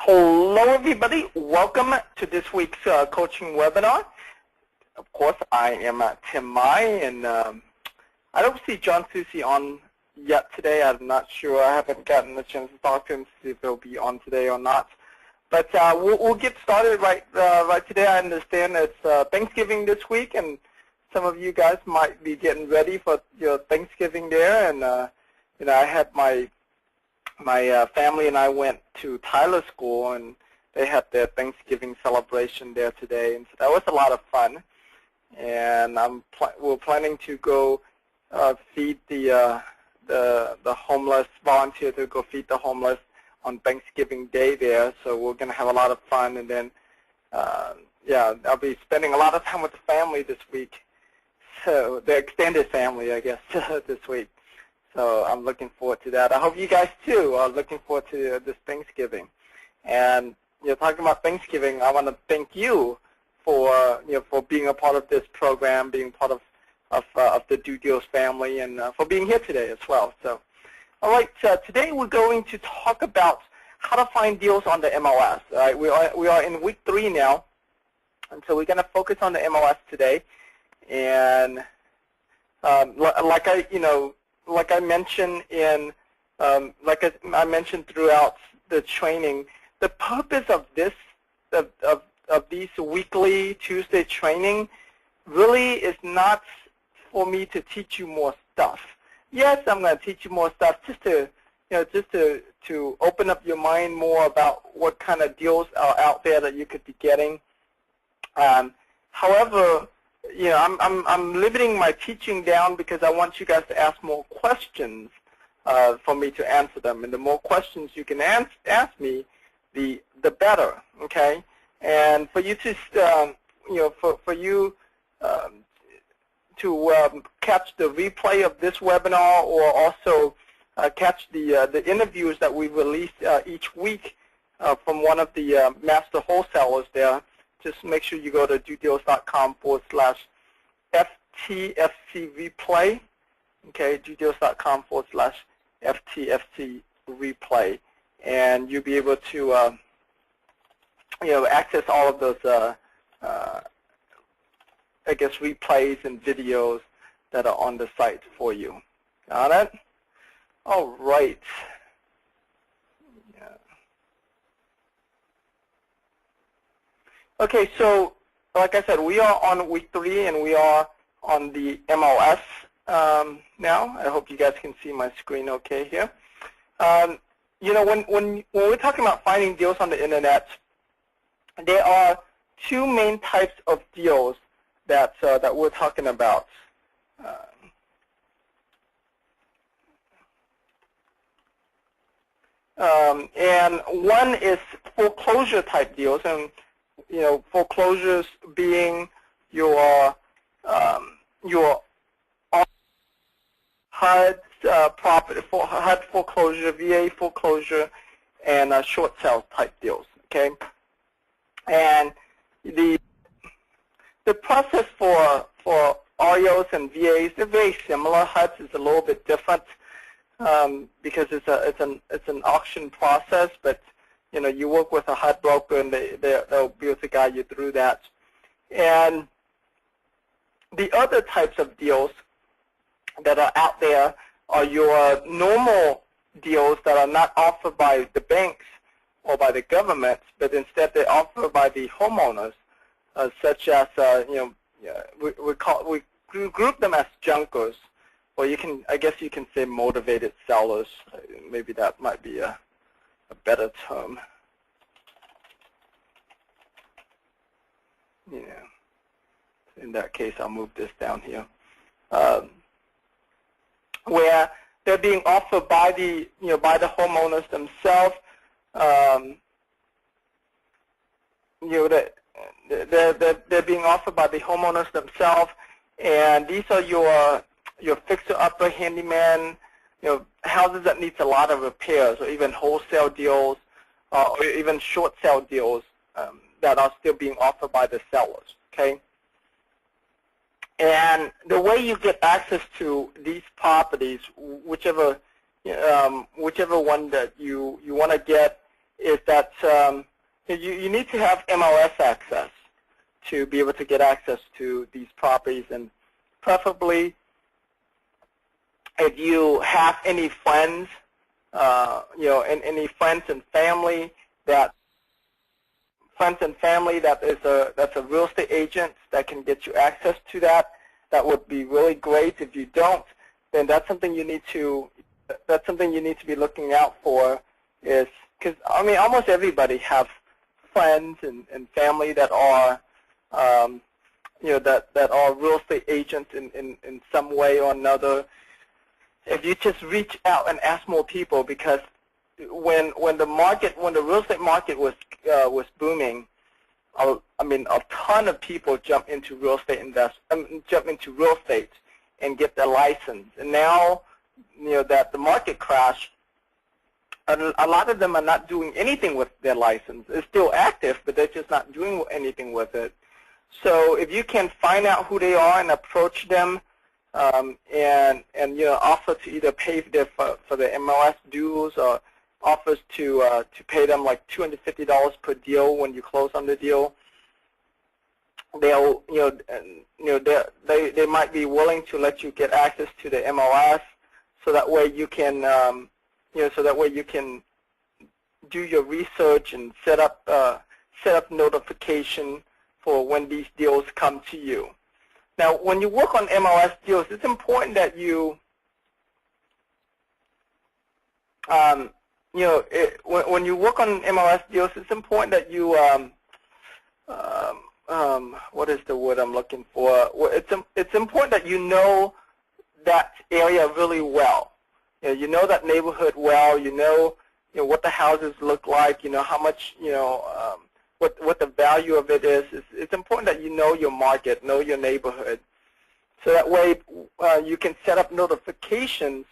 Hello, everybody. Welcome to this week's coaching webinar. Of course, I am Tim Mai, and I don't see John Susi on yet today. I'm not sure. I haven't gotten a chance to talk to him to see if he'll be on today or not. But we'll get started right today. I understand it's Thanksgiving this week, and some of you guys might be getting ready for your Thanksgiving there. And I had my family and I went to Tyler School, and they had their Thanksgiving celebration there today, and so that was a lot of fun. And we're planning to go feed the homeless, volunteer to go feed the homeless on Thanksgiving Day there. So we're going to have a lot of fun, and then I'll be spending a lot of time with the family this week, so the extended family, I guess, this week. So I'm looking forward to that. I hope you guys too are looking forward to this Thanksgiving. And talking about Thanksgiving, I want to thank you for being a part of this program, being part of the Do Deals family, and for being here today as well. So, all right, today we're going to talk about how to find deals on the MLS. All right, we are in week 3 now, and so we're going to focus on the MLS today. And like I mentioned I mentioned throughout the training, the purpose of this of these weekly Tuesday training really is not for me to teach you more stuff. Yes, I'm going to teach you more stuff just to open up your mind more about what kind of deals are out there that you could be getting. However, I'm limiting my teaching down because I want you guys to ask more questions for me to answer them. And the more questions you can ask me, the better. Okay. And for you to catch the replay of this webinar, or also catch the interviews that we release each week from one of the master wholesalers there, just make sure you go to dodeals.com/FTFC replay. Okay, dodeals.com/FTFC replay, and you'll be able to access all of those replays and videos that are on the site for you. Got it? All right. Okay, so like I said, we are on week 3, and we are on the MLS now. I hope you guys can see my screen okay here. When we're talking about finding deals on the internet, there are 2 main types of deals that we're talking about. And one is foreclosure type deals, and foreclosures being your HUD property, HUD foreclosure, VA foreclosure, and short sale type deals. Okay, and the process for REOs and VAs, they're very similar. HUDs is a little bit different because it's an auction process, but you work with a HUD broker, and they'll be able to guide you through that. And the other types of deals that are out there are your normal deals that are not offered by the banks or by the government, but instead they're offered by the homeowners, such as we group them as junkers, or I guess you can say motivated sellers. Maybe that might be a better term. In that case, I'll move this down here. Where they're being offered by the homeowners themselves. They're being offered by the homeowners themselves, and these are your fixer-upper handyman, houses that needs a lot of repairs, or even wholesale deals, or even short sale deals that are still being offered by the sellers. Okay, and the way you get access to these properties, whichever one that you want to get, is that you need to have MLS access to be able to get access to these properties, and preferably if you have any friends, and any friends and family that that's a real estate agent that can get you access to that, that would be really great. If you don't, then that's something you need to be looking out for, is because I mean almost everybody have friends and family that are that are real estate agents in some way or another. If you just reach out and ask more people, because when the real estate market was booming, I mean a ton of people jump into real estate and get their license. And now that the market crashed, a lot of them are not doing anything with their license. It's still active, but they're just not doing anything with it. So if you can find out who they are and approach them, and offer to either pay for the MLS dues, or offers to pay them like $250 per deal when you close on the deal, they'll they might be willing to let you get access to the MLS, so that way you can do your research and set up notification for when these deals come to you. Now, when you work on MLS deals, it's important that you, when you work on MLS deals, it's important that you, what is the word I'm looking for? It's important that you know that area really well. You know that neighborhood well. You know what the houses look like. You know how much, what the value of it is. It's important that you know your market, know your neighborhood, so that way you can set up notifications.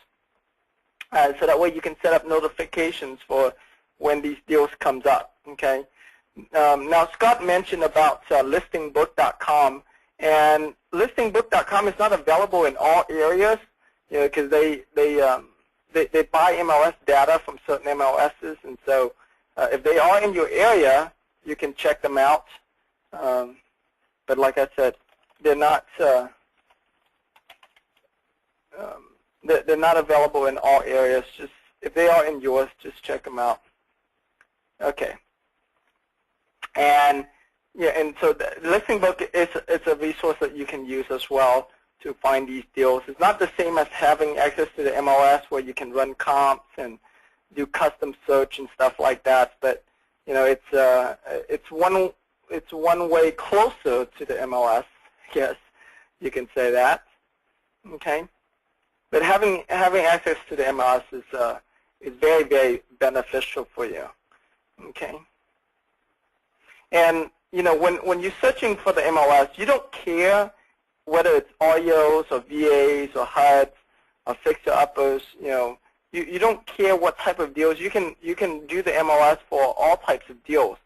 For when these deals comes up. Okay. Now Scott mentioned about listingbook.com, and listingbook.com is not available in all areas, because they buy MLS data from certain MLSs, and so if they are in your area, you can check them out, but like I said, they're not available in all areas. Just if they are in yours, just check them out. Okay, and so the listing book is a resource that you can use as well to find these deals. It's not the same as having access to the MLS where you can run comps and do custom search and stuff like that, but it's one way closer to the MLS. Yes, you can say that. Okay, but having access to the MLS is very, very beneficial for you. Okay, and when you're searching for the MLS, you don't care whether it's REOs or VAs or HUDs or fixer-uppers. You don't care what type of deals. You can do the MLS for all types of deals.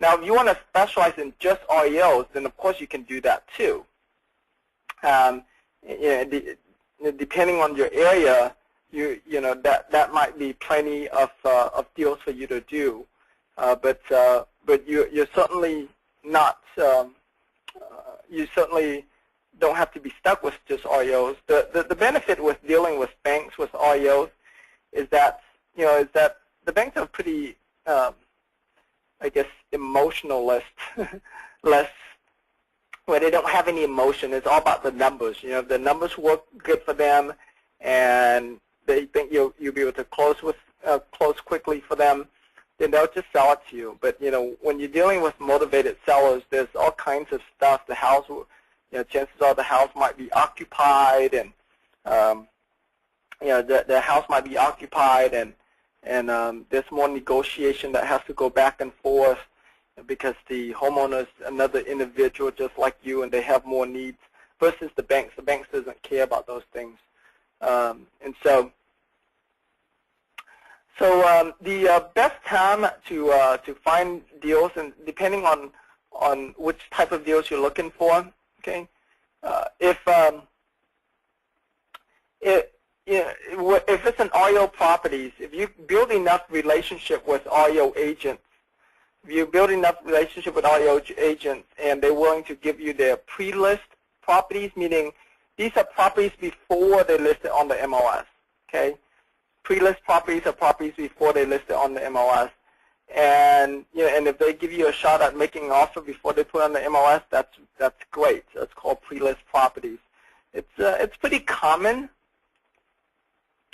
Now, if you want to specialize in just REOs, then of course you can do that too. Depending on your area, that might be plenty of deals for you to do. But you're certainly not. You certainly don't have to be stuck with just REOs. The benefit with dealing with banks with REOs is that the banks are pretty, I guess, emotionalist, less, where they don't have any emotion. It's all about the numbers. If the numbers work good for them, and they think you'll be able to close quickly for them, then they'll just sell it to you. But when you're dealing with motivated sellers, there's all kinds of stuff. The house, chances are the house might be occupied, and the house might be occupied, and there's more negotiation that has to go back and forth because the homeowner is another individual just like you, and they have more needs versus the banks. The banks doesn't care about those things, and so the best time to find deals, and depending on which type of deals you're looking for, okay, if it's an REO properties, if you build enough relationship with REO agents, if you build enough relationship with REO agents and they're willing to give you their pre-list properties, meaning these are properties before they list it on the MLS, okay? Pre-list properties are properties before they list it on the MLS. And and if they give you a shot at making an offer before they put on the MLS, that's great. That's called pre-list properties. It's pretty common.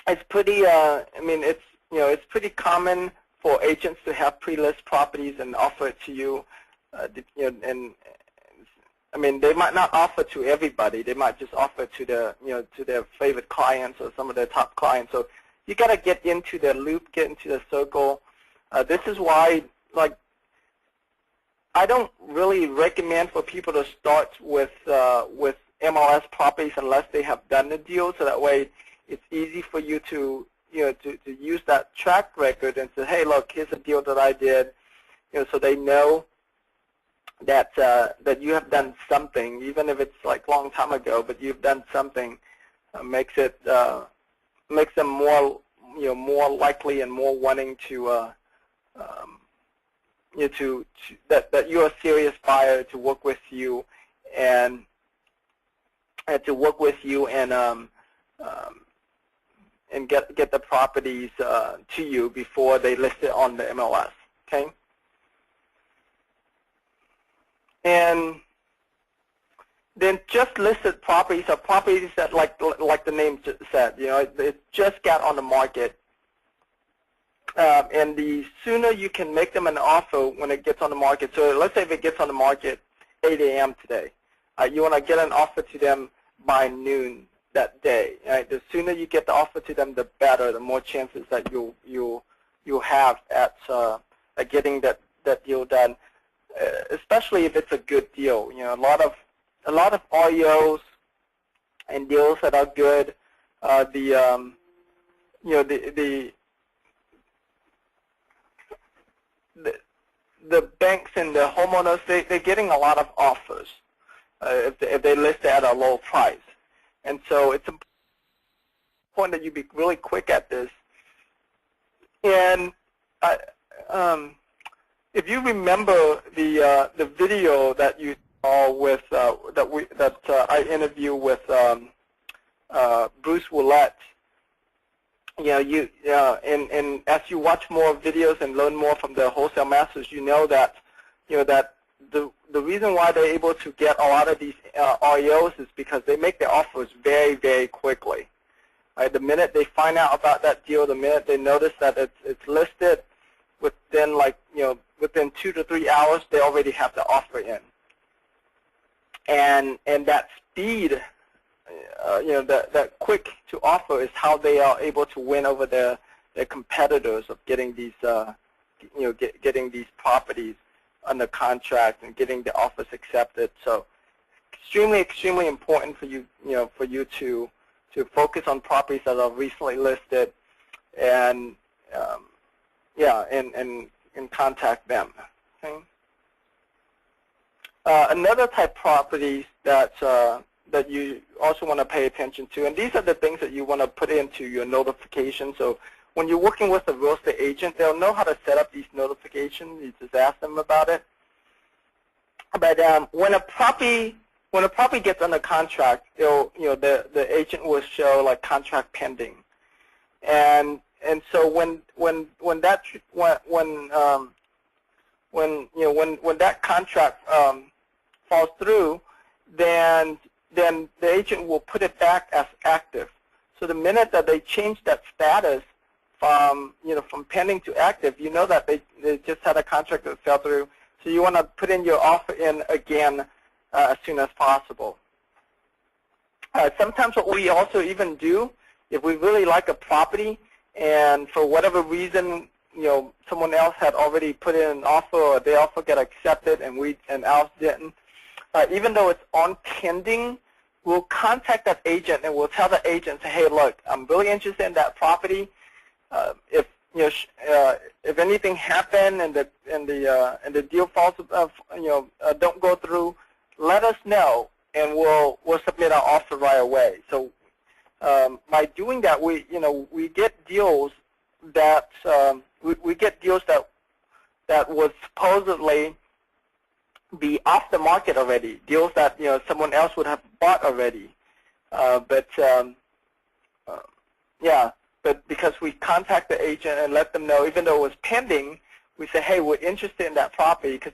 It's pretty it's pretty common for agents to have pre-list properties and offer it to you. And I mean, they might not offer to everybody. They might just offer to to their favorite clients or some of their top clients. So you got to get into the loop, get into the circle. This is why, like, I don't really recommend for people to start with MLS properties unless they have done the deal. So that way, it's easy for you to to use that track record and say, hey, look, here's a deal that I did. So they know that that you have done something, even if it's like a long time ago, but you've done something. Makes them more more likely and more wanting to that you're a serious buyer to work with you and get the properties to you before they list it on the MLS. Okay. And then just listed properties are properties that, like the name said, it just got on the market. And the sooner you can make them an offer when it gets on the market. So let's say if it gets on the market 8 a.m. today, you want to get an offer to them by noon that day. Right? The sooner you get the offer to them, the better. The more chances that you'll have at getting that deal done. Especially if it's a good deal. A lot of REOs and deals that are good. The banks and the homeowners, they're getting a lot of offers if they list it at a low price. And so it's important that you be really quick at this. And if you remember the video that you saw with I interviewed with Bruce Willett, and as you watch more videos and learn more from the wholesale masters, that that the reason why they're able to get a lot of these REOs is because they make their offers very, very quickly. Right? The minute they find out about that deal, the minute they notice that it's listed, within within 2 to 3 hours, they already have the offer in. And that speed, that quick to offer is how they are able to win over their competitors of getting these getting these properties under contract and getting the offers accepted. So extremely important for you for you to focus on properties that are recently listed and and contact them. Okay. Another type of properties that that you also want to pay attention to, and these are the things that you want to put into your notification. So when you're working with a real estate agent, they'll know how to set up these notifications. You just ask them about it. But when a property gets under contract, the agent will show like contract pending, and so when that contract falls through, then the agent will put it back as active. So the minute that they change that status from from pending to active, that they just had a contract that fell through. So you want to put in your offer in again as soon as possible. Sometimes what we also even do, if we really like a property and for whatever reason someone else had already put in an offer or their offer got accepted and ours didn't, even though it's on pending, we'll contact that agent and we'll tell the agent, say, hey, look, I'm really interested in that property. If anything happened and the deal falls, don't go through, let us know and we'll submit our offer right away. So by doing that, we get deals that that would supposedly be off the market already, deals that someone else would have bought already, but because we contact the agent and let them know, even though it was pending, we say, hey, we're interested in that property, because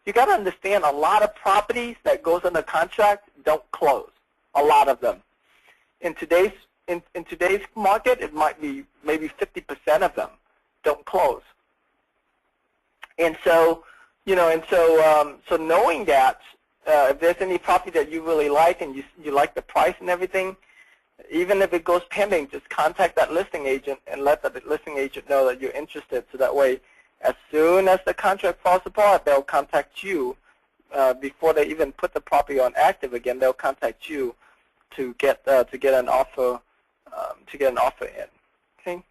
you got to understand, a lot of properties that goes under contract don't close. A lot of them. In today's market, it might be maybe 50% of them don't close. And so, so knowing that, if there's any property that you really like and you like the price and everything, even if it goes pending, just contact that listing agent and let the listing agent know that you're interested. So that way, as soon as the contract falls apart, they'll contact you before they even put the property on active again. They'll contact you to get an offer in. Okay.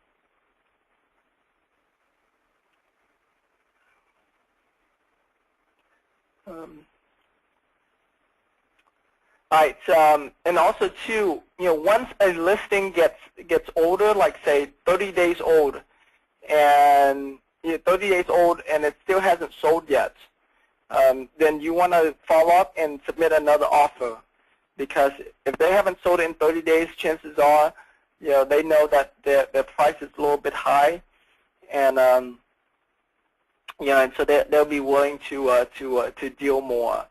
All right, and also too, once a listing gets older, like say 30 days old, and 30 days old, and it still hasn't sold yet, then you want to follow up and submit another offer, because if they haven't sold it in 30 days, chances are, they know that their price is a little bit high, and and so they'll be willing to deal more.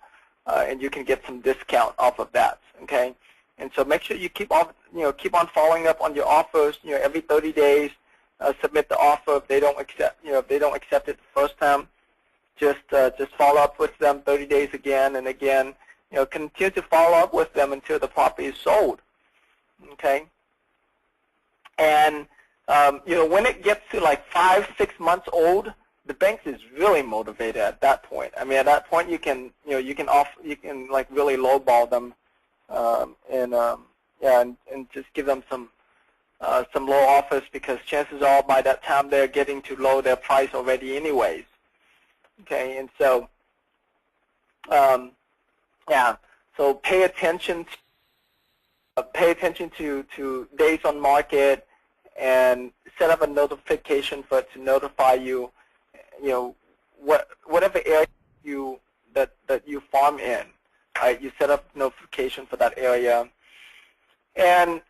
And you can get some discount off of that, okay? And so make sure you keep on following up on your offers. Every 30 days, submit the offer. If they don't accept, if they don't accept it the first time, just follow up with them 30 days again and again. Continue to follow up with them until the property is sold, okay? And when it gets to like 5-6 months old, the bank is really motivated at that point. I mean, at that point, you can like really lowball them, and just give them some low offers, because chances are by that time they're getting to low their price already, anyways. Okay, and so so pay attention to days on market, and set up a notification for it to notify you. Whatever area that you farm in, right? You set up notification for that area, and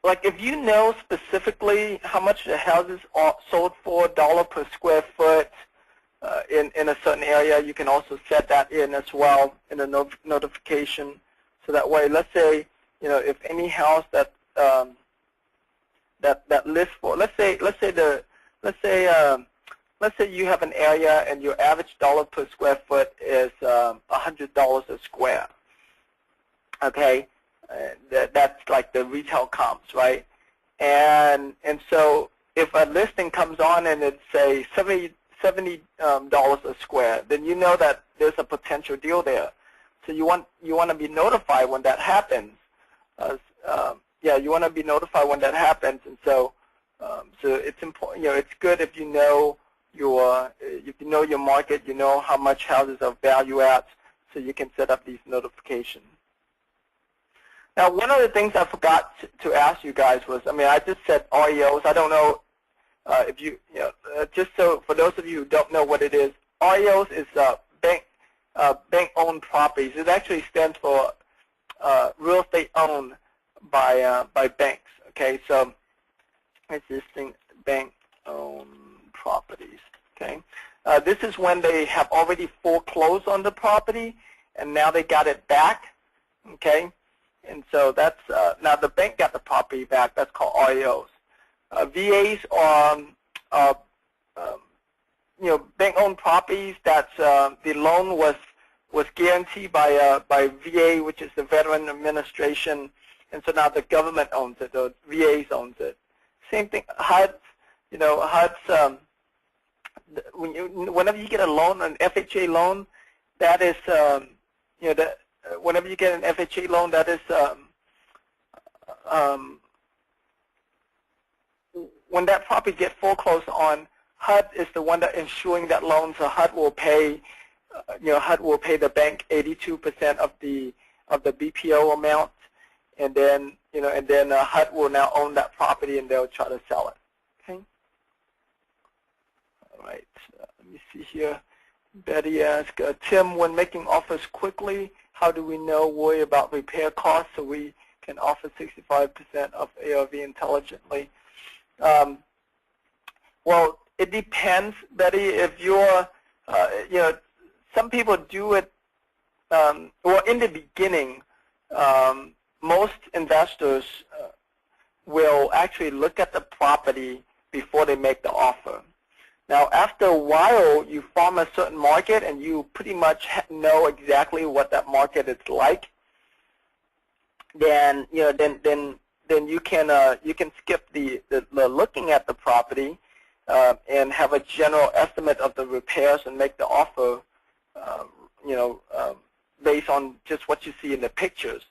like if you know specifically how much the houses are sold for $1 per square foot in a certain area, you can also set that in as well in a notification. So that way, let's say if any house that lists for, let's say you have an area and your average dollar per square foot is $100 a square. Okay, that's like the retail comps, right? And so if a listing comes on and it's say $70 a square, then you know that there's a potential deal there. So you want to be notified when that happens. You want to be notified when that happens, and so it's important. It's good if you know your market, you know how much houses are value at, so you can set up these notifications. Now, one of the things I forgot to ask you guys was, I just said REOs. I don't know if just so for those of you who don't know what it is, REOs is bank-owned properties. It actually stands for real estate owned by banks. Okay, so existing bank-owned properties. Okay, this is when they have already foreclosed on the property and now they got it back. Okay, and so that's now the bank got the property back. That's called REOs. VAs are bank-owned properties that the loan was guaranteed by VA, which is the Veteran Administration, and so now the government owns it. The VAs owns it. Same thing. HUDs. HUDs. Whenever you get a loan, an FHA loan, that is whenever you get an FHA loan, that is when that property gets foreclosed on, HUD is the one that insuring that loan. So HUD will pay, HUD will pay the bank 82% of the BPO amount, and then and then HUD will now own that property and they'll try to sell it. Okay. All right. Let me see here. Betty asked, Tim, when making offers quickly, how do we worry about repair costs so we can offer 65% of ARV intelligently? Well, it depends, Betty. If you're, some people do it, well, in the beginning, most investors will actually look at the property before they make the offer. Now, after a while, you form a certain market and you pretty much know exactly what that market is like. Then, then you can skip the looking at the property and have a general estimate of the repairs and make the offer, based on just what you see in the pictures.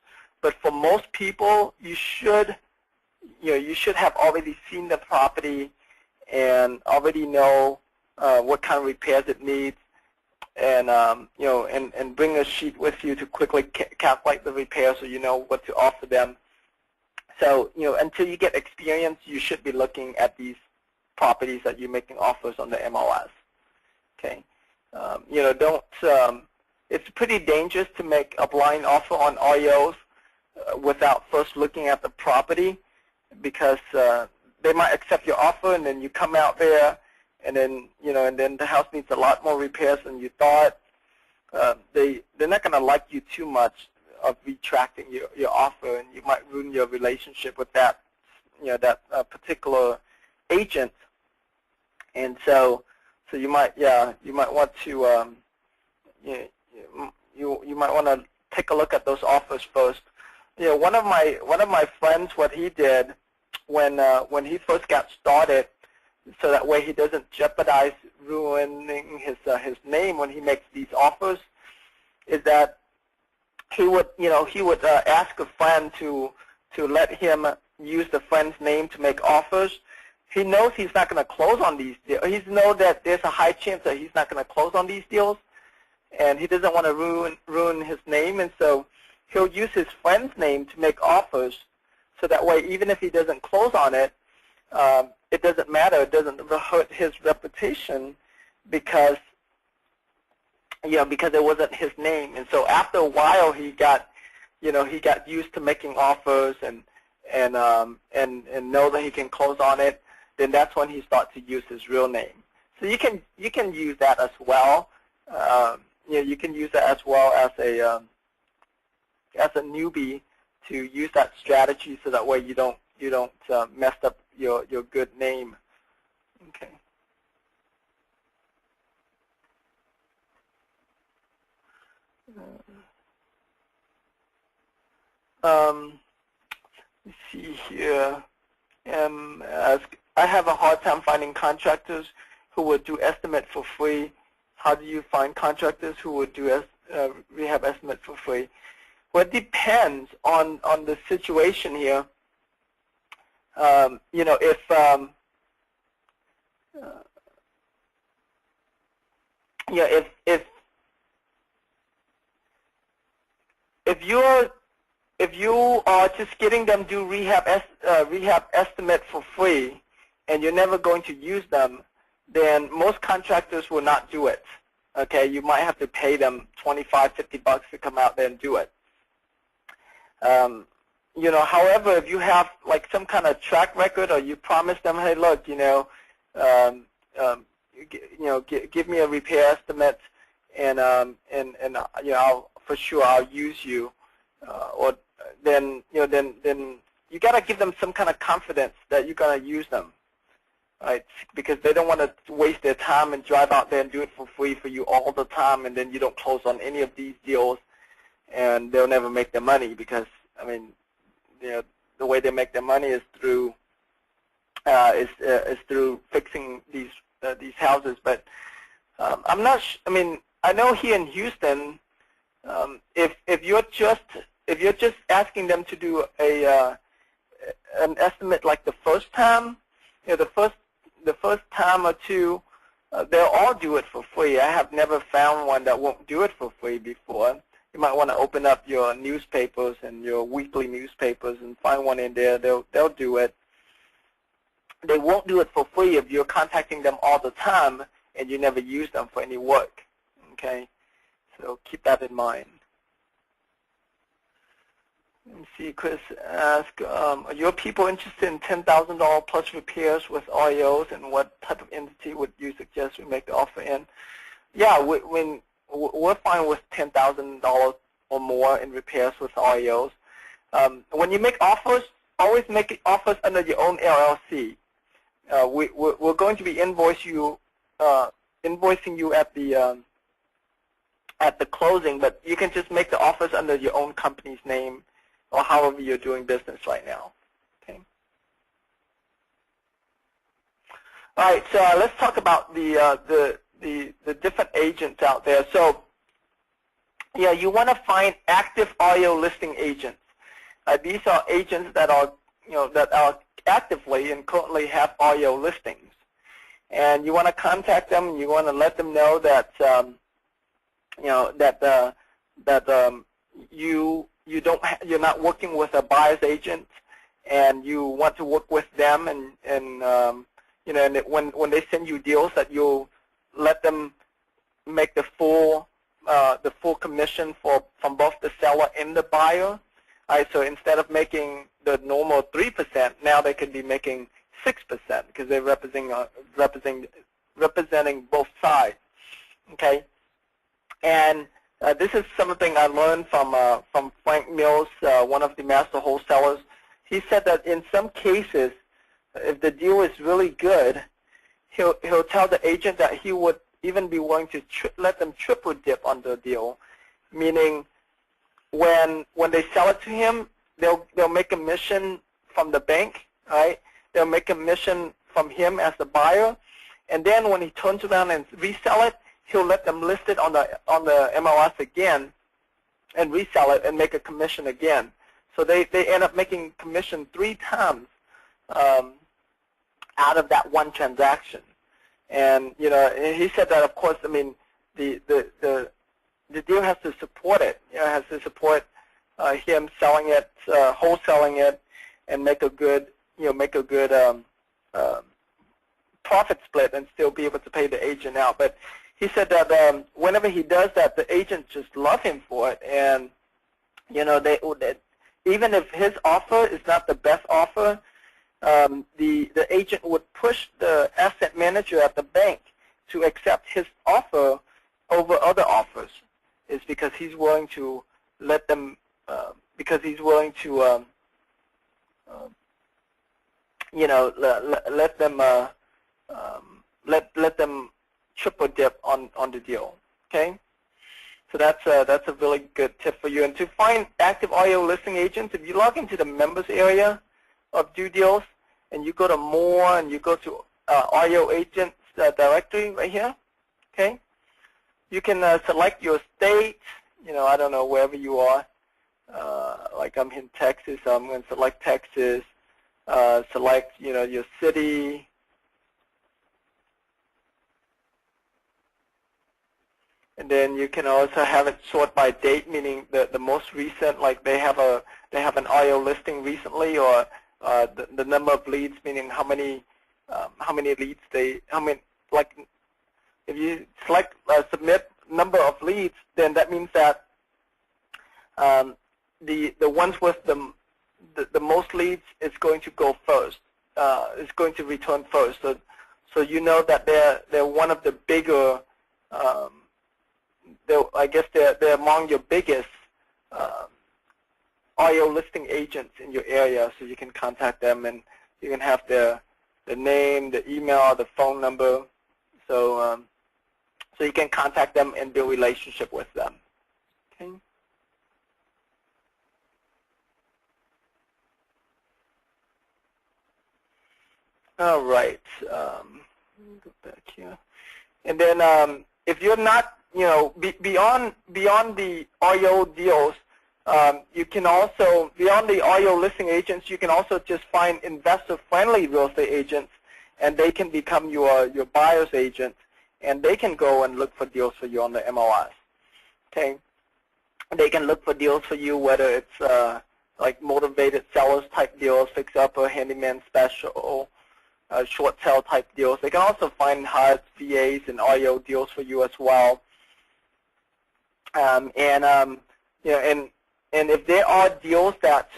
But for most people, you should have already seen the property and already know what kind of repairs it needs, and and bring a sheet with you to quickly calculate the repairs so you know what to offer them. So until you get experience, you should be looking at these properties that you're making offers on the MLS. Okay, it's pretty dangerous to make a blind offer on REOs without first looking at the property, because they might accept your offer and then you come out there and then and then the house needs a lot more repairs than you thought. They're not going to like you too much of retracting your offer, and you might ruin your relationship with that particular agent. And so you might want to you might want to take a look at those offers first. One of my friends, what he did when he first got started, so that way he doesn't jeopardize ruining his name when he makes these offers, is that he would ask a friend to let him use the friend's name to make offers. He knows he's not going to close on these deals. He knows that there's a high chance that he's not going to close on these deals, and he doesn't want to ruin his name, and so he'll use his friend's name to make offers, so that way even if he doesn't close on it, it doesn't matter. It doesn't hurt his reputation because because it wasn't his name. And so after a while, he got used to making offers and know that he can close on it. Then that's when he starts to use his real name. So you can use that as well. You can use that as well as a newbie to use that strategy, so that way you don't mess up your good name. Okay. Let's see here. I have a hard time finding contractors who would do estimate for free. How do you find contractors who would do rehab estimate for free? Well, it depends on the situation here. If you are just getting them do rehab estimate for free, and you're never going to use them, then most contractors will not do it. Okay, you might have to pay them $25–50 to come out there and do it. However, if you have like some kind of track record, or you promise them, hey, look, give me a repair estimate, and I'll use you, then you got to give them some kind of confidence that you're gonna use them, right? Because they don't want to waste their time and drive out there and do it for free for you all the time, and then you don't close on any of these deals, and they'll never make their money, because the way they make their money is through fixing these houses. But I'm not. I know here in Houston, if you're just asking them to do an estimate like the first time, the first time or two, they'll all do it for free. I have never found one that won't do it for free before. you might want to open up your newspapers and your weekly newspapers and find one in there. They'll do it. They won't do it for free if you're contacting them all the time and you never use them for any work. Okay, so keep that in mind. Let me see, Chris asked, are your people interested in $10,000 plus repairs with REOs, and what type of entity would you suggest we make the offer in? Yeah, we're fine with $10,000 or more in repairs with REOs. When you make offers, always make offers under your own LLC. We're going to be invoicing you at the closing, but you can just make the offers under your own company's name or however you're doing business right now. Okay. All right, so let's talk about the different agents out there. So, yeah, you want to find active REO listing agents. These are agents that are actively and currently have REO listings, and you want to contact them. And you want to let them know that you're not working with a buyer's agent, and you want to work with them, and when they send you deals, that you'll let them make the full commission from both the seller and the buyer. All right, so instead of making the normal 3%, now they could be making 6% because they're representing both sides. Okay, and this is something I learned from Frank Mills, one of the master wholesalers. He said that in some cases, if the deal is really good, he'll tell the agent that he would even be willing to let them triple dip on the deal, meaning when they sell it to him, they'll make a commission from the bank, right? They'll make a commission from him as the buyer, and then when he turns around and resell it, he'll let them list it on the MLS again and resell it and make a commission again. So they end up making commission 3 times out of that one transaction. And he said that, of course, I mean, the deal has to support it. It has to support him selling it, wholesaling it, and make a good profit split and still be able to pay the agent out. But he said that whenever he does that, the agents just love him for it, and even if his offer is not the best offer, the agent would push the asset manager at the bank to accept his offer over other offers. Is because he's willing to let them, let them triple dip on the deal. Okay, so that's a really good tip for you. And to find active REO listing agents, if you log into the members area of Do Deals and you go to More and you go to REO agents directory right here, okay, you can select your state. I don't know, wherever you are. Like I'm in Texas, so I'm going to select Texas. Select your city. And then you can also have it sort by date, meaning the most recent, like they have an REO listing recently, or the number of leads, meaning how many leads like if you select submit number of leads, then that means that the ones with the most leads is going to go first, is going to return first. So you know that they're one of the bigger. I guess they're among your biggest REO listing agents in your area, so you can contact them and you can have the name, the email, the phone number, so you can contact them and build a relationship with them. Okay. All right. Let me go back here, and then if you're not beyond the REO deals, you can also, beyond the REO listing agents, you can also just find investor-friendly real estate agents, and they can become your buyer's agent, and they can go and look for deals for you on the MLS. Okay, They can look for deals for you, whether it's like motivated sellers type deals, fix-upper, handyman special, short sale type deals. They can also find hard VAs and REO deals for you as well. And if there are deals that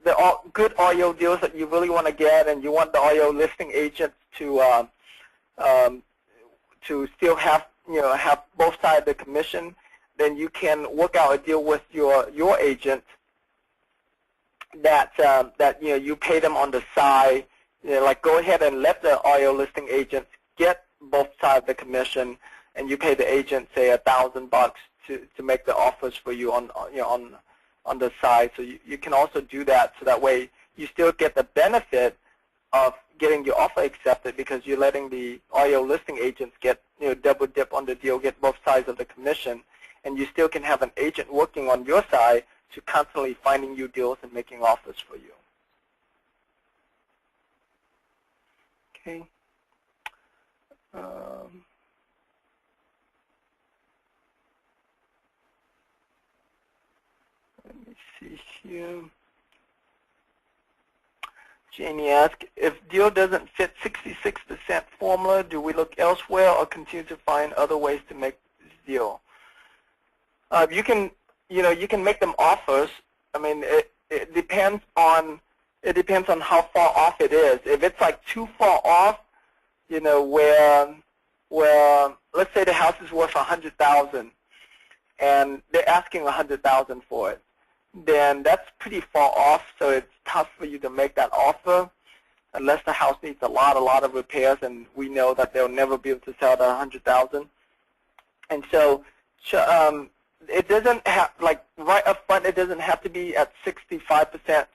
there are good REO deals that you really want to get, and you want the REO listing agents to still have have both sides of the commission, then you can work out a deal with your agent that you pay them on the side. Like go ahead and let the REO listing agents get both sides of the commission, and you pay the agent say $1,000 to make the offers for you on the side. So you can also do that, so that way you still get the benefit of getting your offer accepted, because you're letting the REO listing agents get double dip on the deal, get both sides of the commission, and you still can have an agent working on your side to constantly finding you deals and making offers for you. Okay. Let me see here. Jamie asked, if deal doesn't fit 66% formula, do we look elsewhere or continue to find other ways to make this deal? You can make them offers. I mean, it depends on how far off it is. If it's like too far off, where let's say the house is worth $100,000 and they're asking $100,000 for it, then that's pretty far off. So it's tough for you to make that offer unless the house needs a lot of repairs, and we know that they'll never be able to sell it at $100,000. And so it doesn't have, like right up front, it doesn't have to be at 65%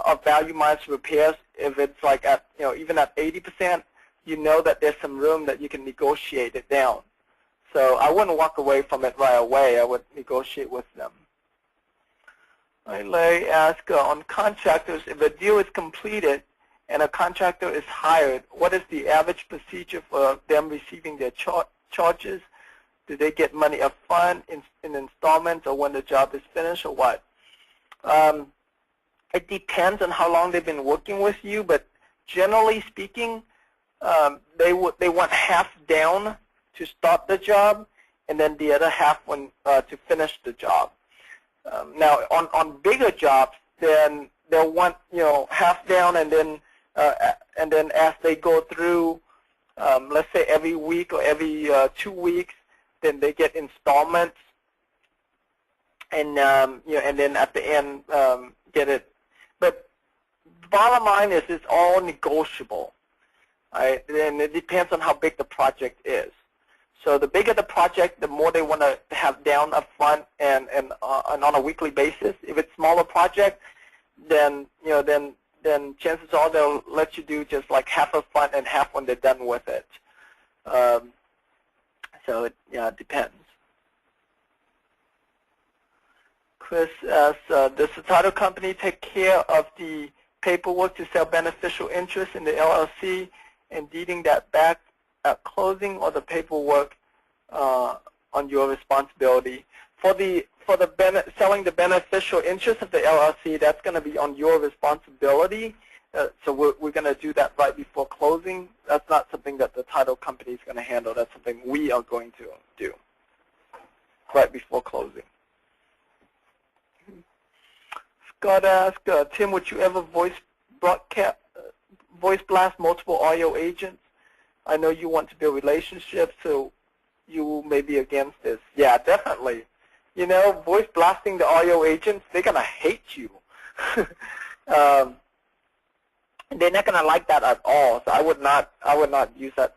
of value minus repairs. If it's like at even at 80%, that there's some room that you can negotiate it down. So I wouldn't walk away from it right away. I would negotiate with them. Larry asked, on contractors, if a deal is completed and a contractor is hired, what is the average procedure for them receiving their charges? Do they get money up front in installments, or when the job is finished, or what? It depends on how long they've been working with you, but generally speaking, they want half down to start the job, and then the other half to finish the job. Now, on bigger jobs, then they'll want half down, and then as they go through, let's say every week or every 2 weeks, then they get installments, and and then at the end get it. But the bottom line is it's all negotiable, right? And it depends on how big the project is. So the bigger the project, the more they want to have down up front and on a weekly basis. If it's smaller project, then then chances are they'll let you do just like half up front and half when they're done with it. So it depends. Chris asks, does the title company take care of the paperwork to sell beneficial interest in the LLC and deeding that back at closing, or the paperwork on your responsibility? For selling the beneficial interest of the LLC, that's going to be on your responsibility. So we're going to do that right before closing. That's not something that the title company is going to handle. That's something we are going to do right before closing. Scott asked, Tim, would you ever voice blast multiple REO agents? I know you want to build relationships, so you may be against this. Yeah, definitely. Voice blasting the REO agents, they're going to hate you. They're not going to like that at all. So I would not use that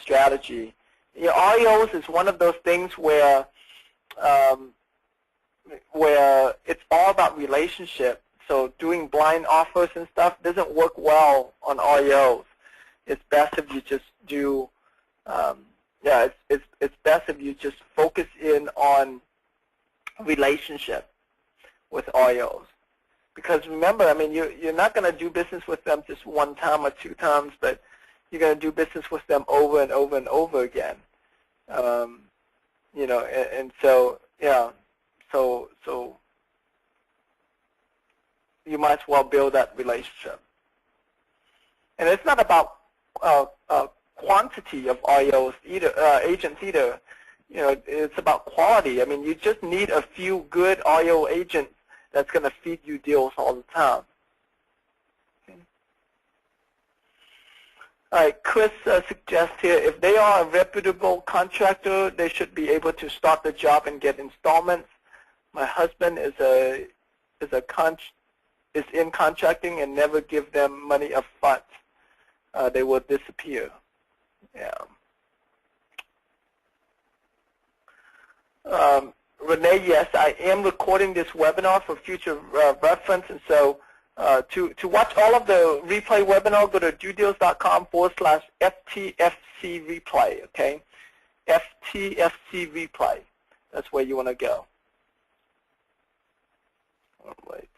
strategy. REOs is one of those things where it's all about relationship. So doing blind offers and stuff doesn't work well on REOs. It's best if you just do, it's best if you just focus in on relationship with REOs. Because remember, I mean, you're not going to do business with them just one time or two times, but you're going to do business with them over and over and over again. You know, and so yeah, so you might as well build that relationship. And it's not about quantity of REOs either, agents either. You know, it's about quality. I mean, you just need a few good REO agents that's going to feed you deals all the time. Okay. All right, Chris suggests here, if they are a reputable contractor, they should be able to start the job and get installments. My husband is in contracting and never give them money up front. They will disappear. Yeah. Renee, yes, I am recording this webinar for future reference, and so to watch all of the replay webinar, go to dodeals.com/FTFC replay, okay? FTFC replay. That's where you want to go. All right.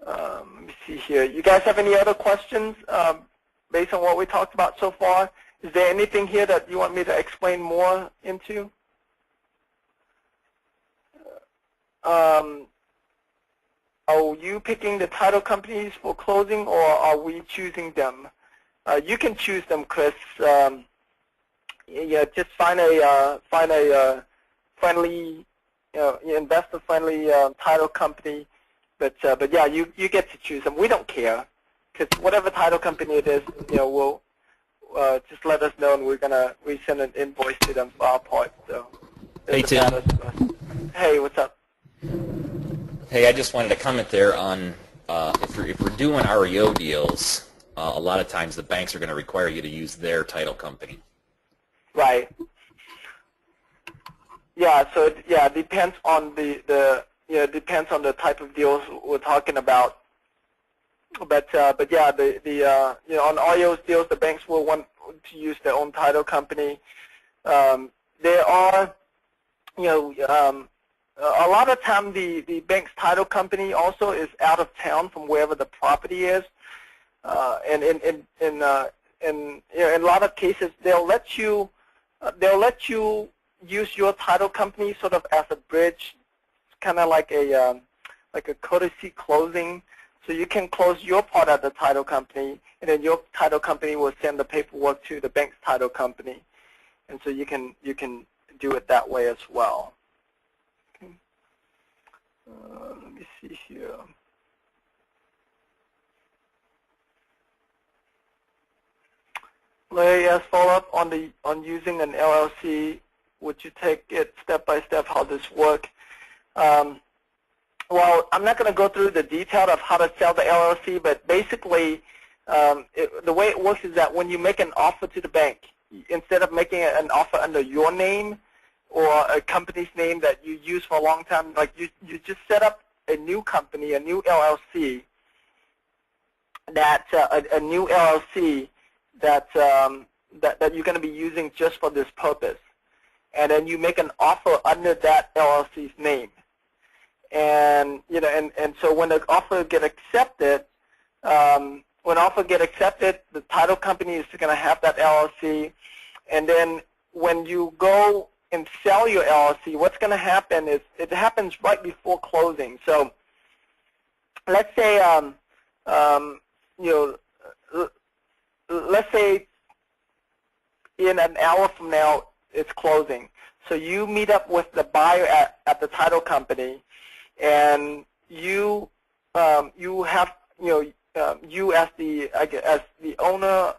Let me see here. You guys have any other questions based on what we talked about so far? Is there anything here that you want me to explain more into? Are you picking the title companies for closing, or are we choosing them? You can choose them, Chris. Yeah, just find a friendly, investor-friendly title company. But yeah, you get to choose them. We don't care, because whatever title company it is, we'll just let us know, and we send an invoice to them for our part. So hey Tim. Hey, what's up? Hey, I just wanted to comment there on if we're doing REO deals, a lot of times the banks are going to require you to use their title company. Right. Yeah. So it depends on depends on the type of deals we're talking about. But yeah, on REO deals, the banks will want to use their own title company. There are, a lot of time the bank's title company also is out of town from wherever the property is, and in a lot of cases they'll let you use your title company sort of as a bridge, kind of like a courtesy closing. So you can close your part at the title company, and then your title company will send the paperwork to the bank's title company, and so you can do it that way as well. Okay. Let me see here. Larry asks, follow up on using an LLC. Would you take it step by step how this works? Well, I'm not going to go through the detail of how to sell the LLC, but basically the way it works is that when you make an offer to the bank, instead of making an offer under your name or a company's name that you use for a long time, like you just set up a new company, a new LLC, that that you're going to be using just for this purpose, and then you make an offer under that LLC's name. And so when the offer get accepted, the title company is going to have that LLC, and then when you go and sell your LLC, what's going to happen is it happens right before closing. So let's say let's say in an hour from now it's closing. So you meet up with the buyer at the title company, and you have you as the owner,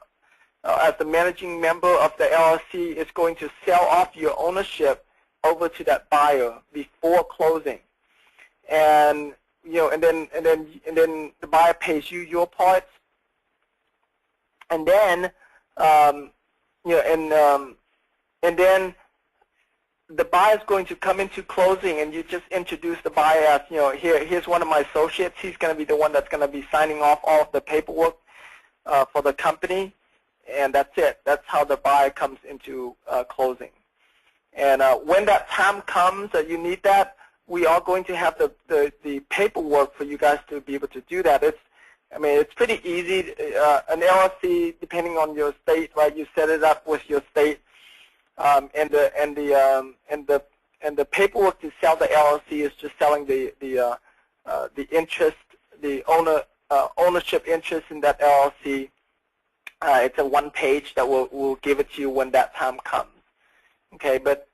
as the managing member of the LLC, is going to sell off your ownership over to that buyer before closing, and then the buyer pays you your parts, and then and then the buyer is going to come into closing, and you just introduce the buyer as, here's one of my associates. He's going to be the one that's going to be signing off all of the paperwork for the company, and that's it. That's how the buyer comes into closing. And when that time comes that you need that, we are going to have the paperwork for you guys to be able to do that. It's pretty easy. An LLC, depending on your state, right? You set it up with your state. and the paperwork to sell the LLC is just selling the interest, the ownership interest in that LLC. It's a one page that we'll give it to you when that time comes. Okay, but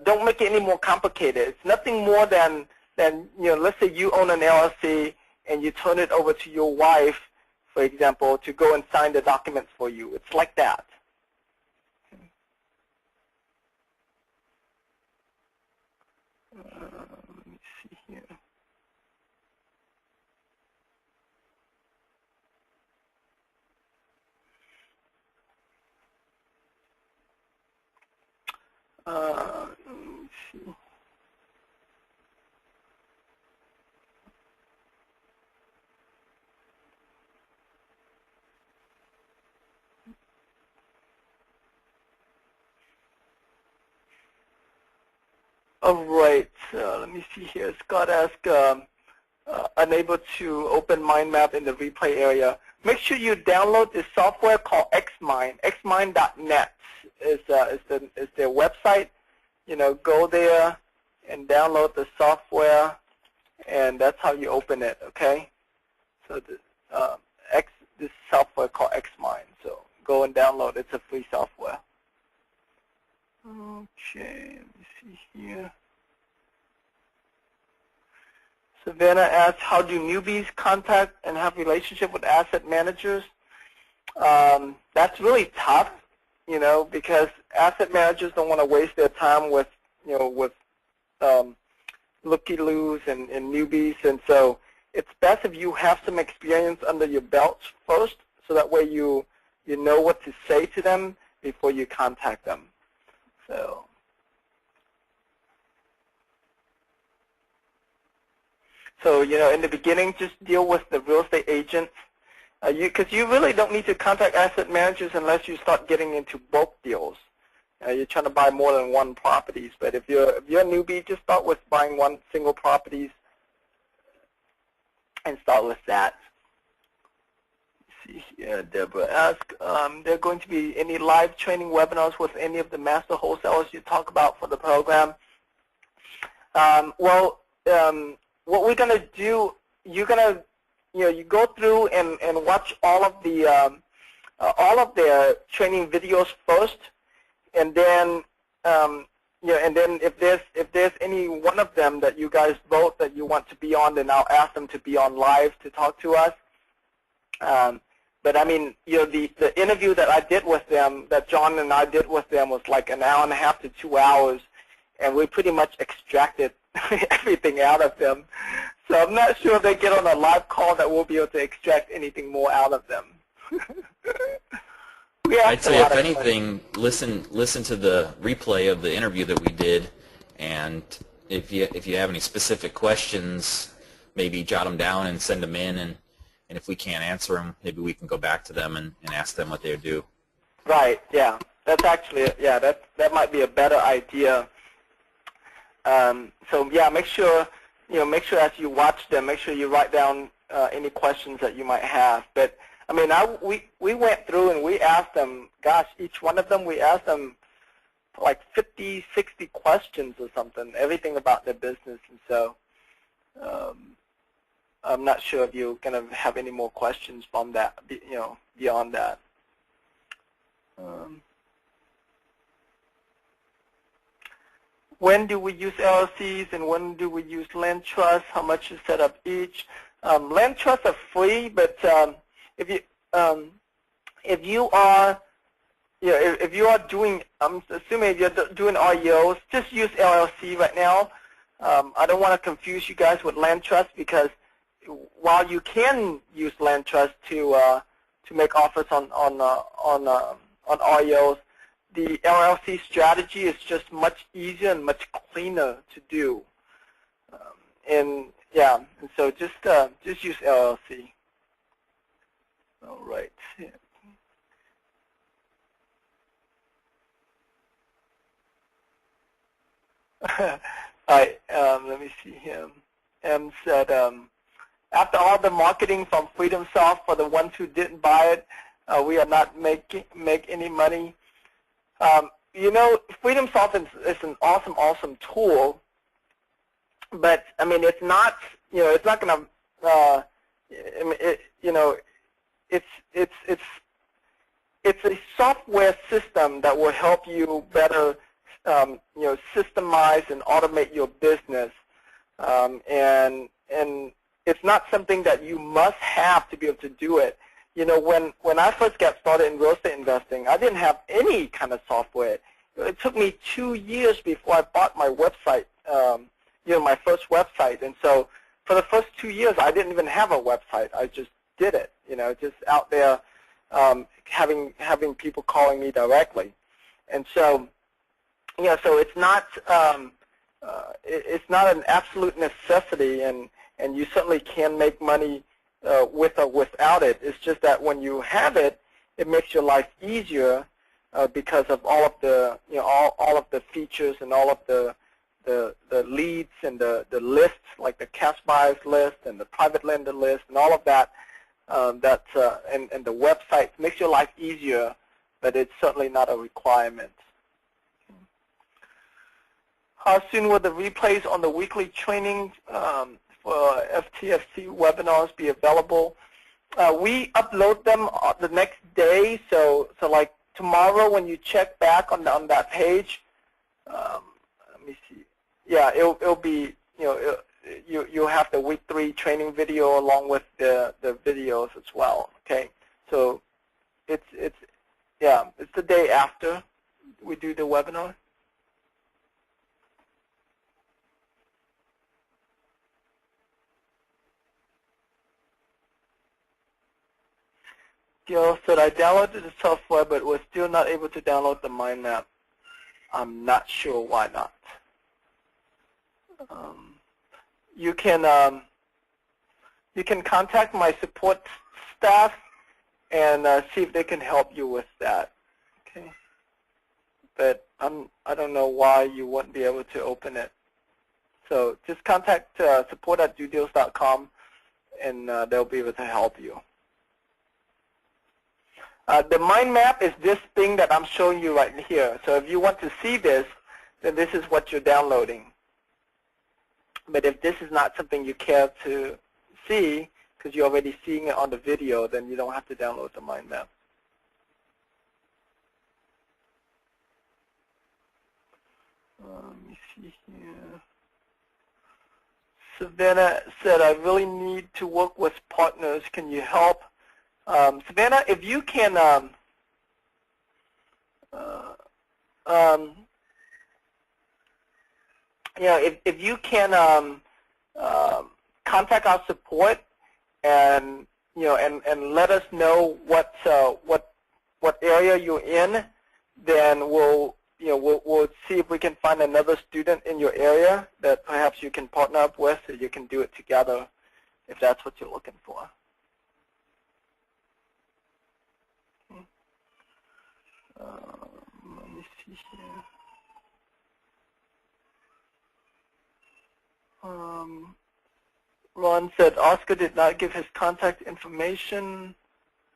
don't make it any more complicated. It's nothing more than let's say you own an LLC and you turn it over to your wife, for example, to go and sign the documents for you. It's like that. Let me see here. Let me see. All right, let me see here. Scott asked, unable to open mind map in the replay area. Make sure you download this software called Xmind. Xmind.net is their website. Go there and download the software, and that's how you open it. Okay. So this software called Xmind. So go and download. It's a free software. Okay, let me see here. Savannah asked, how do newbies contact and have relationship with asset managers? That's really tough, because asset managers don't want to waste their time with looky-loos and newbies, and so it's best if you have some experience under your belt first, so that way you know what to say to them before you contact them. So in the beginning, just deal with the real estate agents, because you really don't need to contact asset managers unless you start getting into bulk deals. You're trying to buy more than one properties, but if you're a newbie, just start with buying one single properties and start with that. See here, Deborah asked, there going to be any live training webinars with any of the master wholesalers you talk about for the program? What we're going to do, you're going to, you go through and watch all of their training videos first, and then, and then if there's any one of them that you guys vote that you want to be on, then I'll ask them to be on live to talk to us. But I mean, the interview that I did with them, that John and I did with them, was like an hour and a half to 2 hours, and we pretty much extracted everything out of them. So I'm not sure if they get on a live call that we'll be able to extract anything more out of them. I'd say, if anything, listen to the replay of the interview that we did, and if you have any specific questions, maybe jot them down and send them in, and if we can't answer them, maybe we can go back to them and ask them what they would do. Right. Yeah. That's actually, yeah, that might be a better idea. So yeah, make sure as you watch them, make sure you write down any questions that you might have. But I mean, we went through and we asked them, gosh, each one of them, we asked them like 50, 60 questions or something, everything about their business. And so I'm not sure if you're going to have any more questions from that, beyond that. When do we use LLCs and when do we use land trusts? How much is set up each? Land trusts are free, but if you are doing, I'm assuming if you're doing REOs, just use LLC right now. I don't want to confuse you guys with land trusts, because while you can use land trusts to make offers on REOs, the LLC strategy is just much easier and much cleaner to do. And so just use LLC. All right. All right. Let me see here. M said, after all the marketing from Freedom Soft for the ones who didn't buy it, we are not make any money. you know, FreedomSoft is an awesome tool, but I mean, it's not, you know, it's not going to, you know, it's a software system that will help you better, you know, systemize and automate your business, and it's not something that you must have to be able to do it. You know, when I first got started in real estate investing, I didn't have any kind of software. It took me 2 years before I bought my website, you know, my first website. And so for the first 2 years, I didn't even have a website. I just did it, you know, just out there having people calling me directly. And so, yeah, so it's not an absolute necessity, and you certainly can make money with or without it. It's just that when you have it, it makes your life easier because of all of the, you know, all of the features and all of the leads and the lists, like the cash buyers list and the private lender list and all of that. And the website makes your life easier, but it's certainly not a requirement. How soon will the replays on the weekly training for FTFC webinars be available? We upload them the next day, so like tomorrow when you check back on that page, let me see. Yeah, it'll be, you know, you'll have the week 3 training video along with the videos as well. Okay, so it's the day after we do the webinar. Gil said, I downloaded the software but was still not able to download the mind map. I'm not sure why not. You can contact my support staff and see if they can help you with that. Okay, but I don't know why you wouldn't be able to open it. So just contact support@dodeals.com and they'll be able to help you. The mind map is this thing that I'm showing you right here. So if you want to see this, then this is what you're downloading. But if this is not something you care to see, because you're already seeing it on the video, then you don't have to download the mind map. Let me see here. Savannah said, I really need to work with partners. Can you help? Savannah, if you can if you can contact our support and and let us know what area you're in, then we'll see if we can find another student in your area that perhaps you can partner up with, so you can do it together if that's what you're looking for. Let me see here. Ron said Oscar did not give his contact information.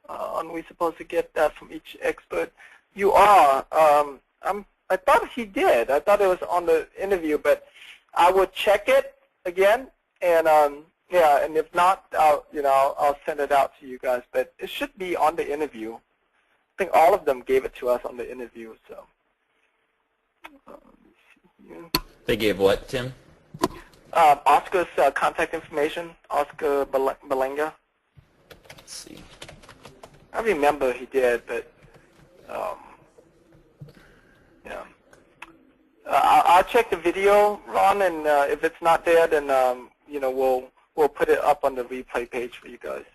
Are we supposed to get that from each expert? You are. I thought he did. I thought it was on the interview, but I will check it again, and yeah, and if not, I'll send it out to you guys. But it should be on the interview. I think all of them gave it to us on the interview. So they gave what, Tim? Oscar's contact information, Oscar Belenga. Let's see. I remember he did, but yeah. I'll check the video, Ron, and if it's not there, then we'll put it up on the replay page for you guys.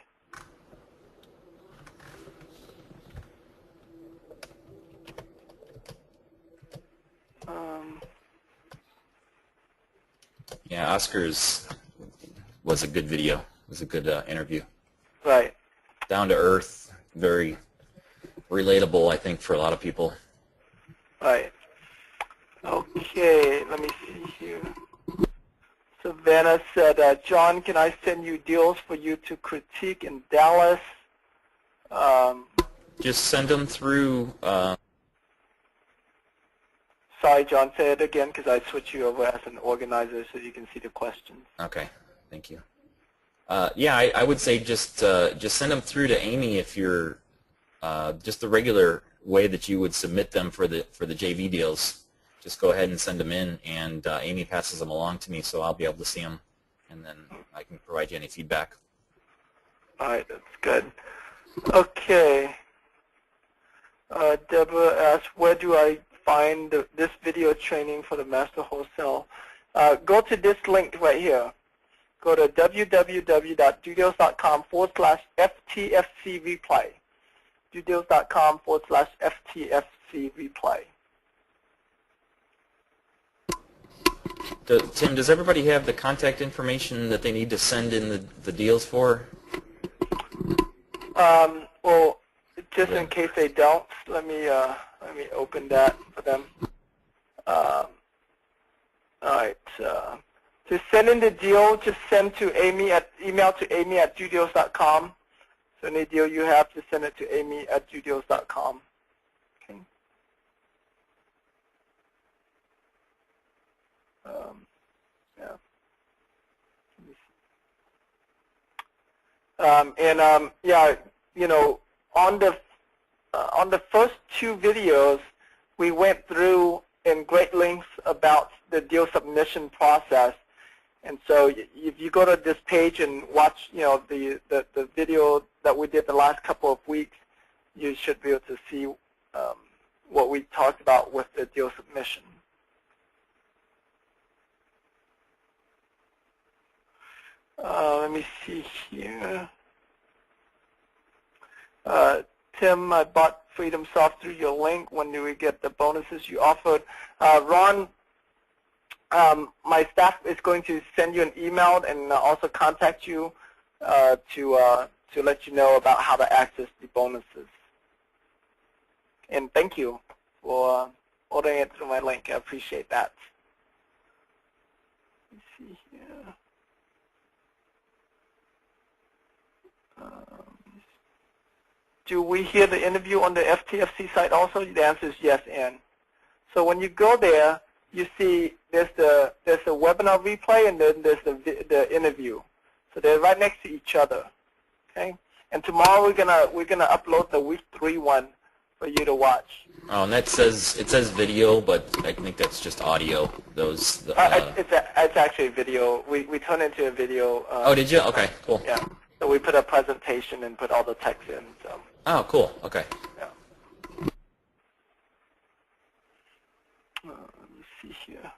Yeah, Oscar's was a good video. It was a good interview. Right. Down to earth, very relatable, I think, for a lot of people. Right. Okay, let me see here. Savannah said, John, can I send you deals for you to critique in Dallas? Just send them through Sorry, John, say it again because I switched you over as an organizer so you can see the questions. Okay, thank you. Yeah, I would say just send them through to Amy if you're just the regular way that you would submit them for the JV deals. Just go ahead and send them in, and Amy passes them along to me, so I'll be able to see them, and then I can provide you any feedback. All right, that's good. Okay. Deborah asks, where do I find this video training for the Master Wholesale? Go to this link right here. Go to www.dodeals.com/FTFC replay. dodeals.com/FTFC replay. Tim, does everybody have the contact information that they need to send in the deals for? Well, just in case they don't, let me open that for them. All right. To send in the deal, just send to email to amy@dodeals.com. So any deal you have, just send it to amy@dodeals.com. Okay. Yeah. Yeah, you know, on the first two videos, we went through in great lengths about the deal submission process. And so if you go to this page and watch, you know, the video that we did the last couple of weeks, you should be able to see what we talked about with the deal submission. Let me see here. Tim, I bought Freedom Soft through your link. When do we get the bonuses you offered? Ron, my staff is going to send you an email and also contact you to let you know about how to access the bonuses. And thank you for ordering it through my link. I appreciate that. Let me see here. Do we hear the interview on the FTFC site also? The answer is yes, Ann. So when you go there, you see there's a webinar replay and then there's the interview. So they're right next to each other. Okay. And tomorrow we're gonna upload the week 3 one for you to watch. Oh, and it says video, but I think that's just audio. Those. It's actually a video. We turn it into a video. Oh, did you? Okay, cool. Yeah. So we put a presentation and put all the text in. So. Oh, cool. Okay. Yeah. Let me see here.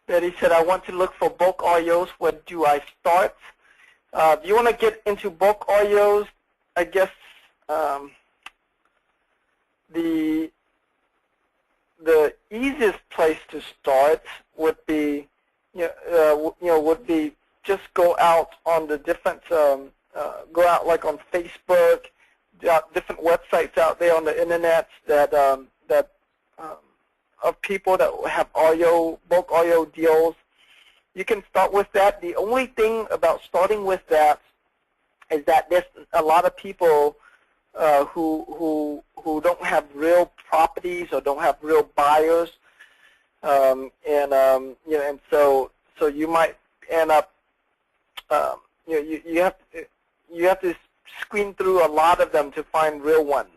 Betty said, I want to look for bulk REOs. Where do I start? If you want to get into bulk REOs, I guess the easiest place to start would be, would be just go out on the different, go out like on Facebook, different websites out there on the internet that of people that have REO, bulk REO deals. You can start with that. The only thing about starting with that is that there's a lot of people who don't have real properties or don't have real buyers, and so you might end up you have to screen through a lot of them to find real ones.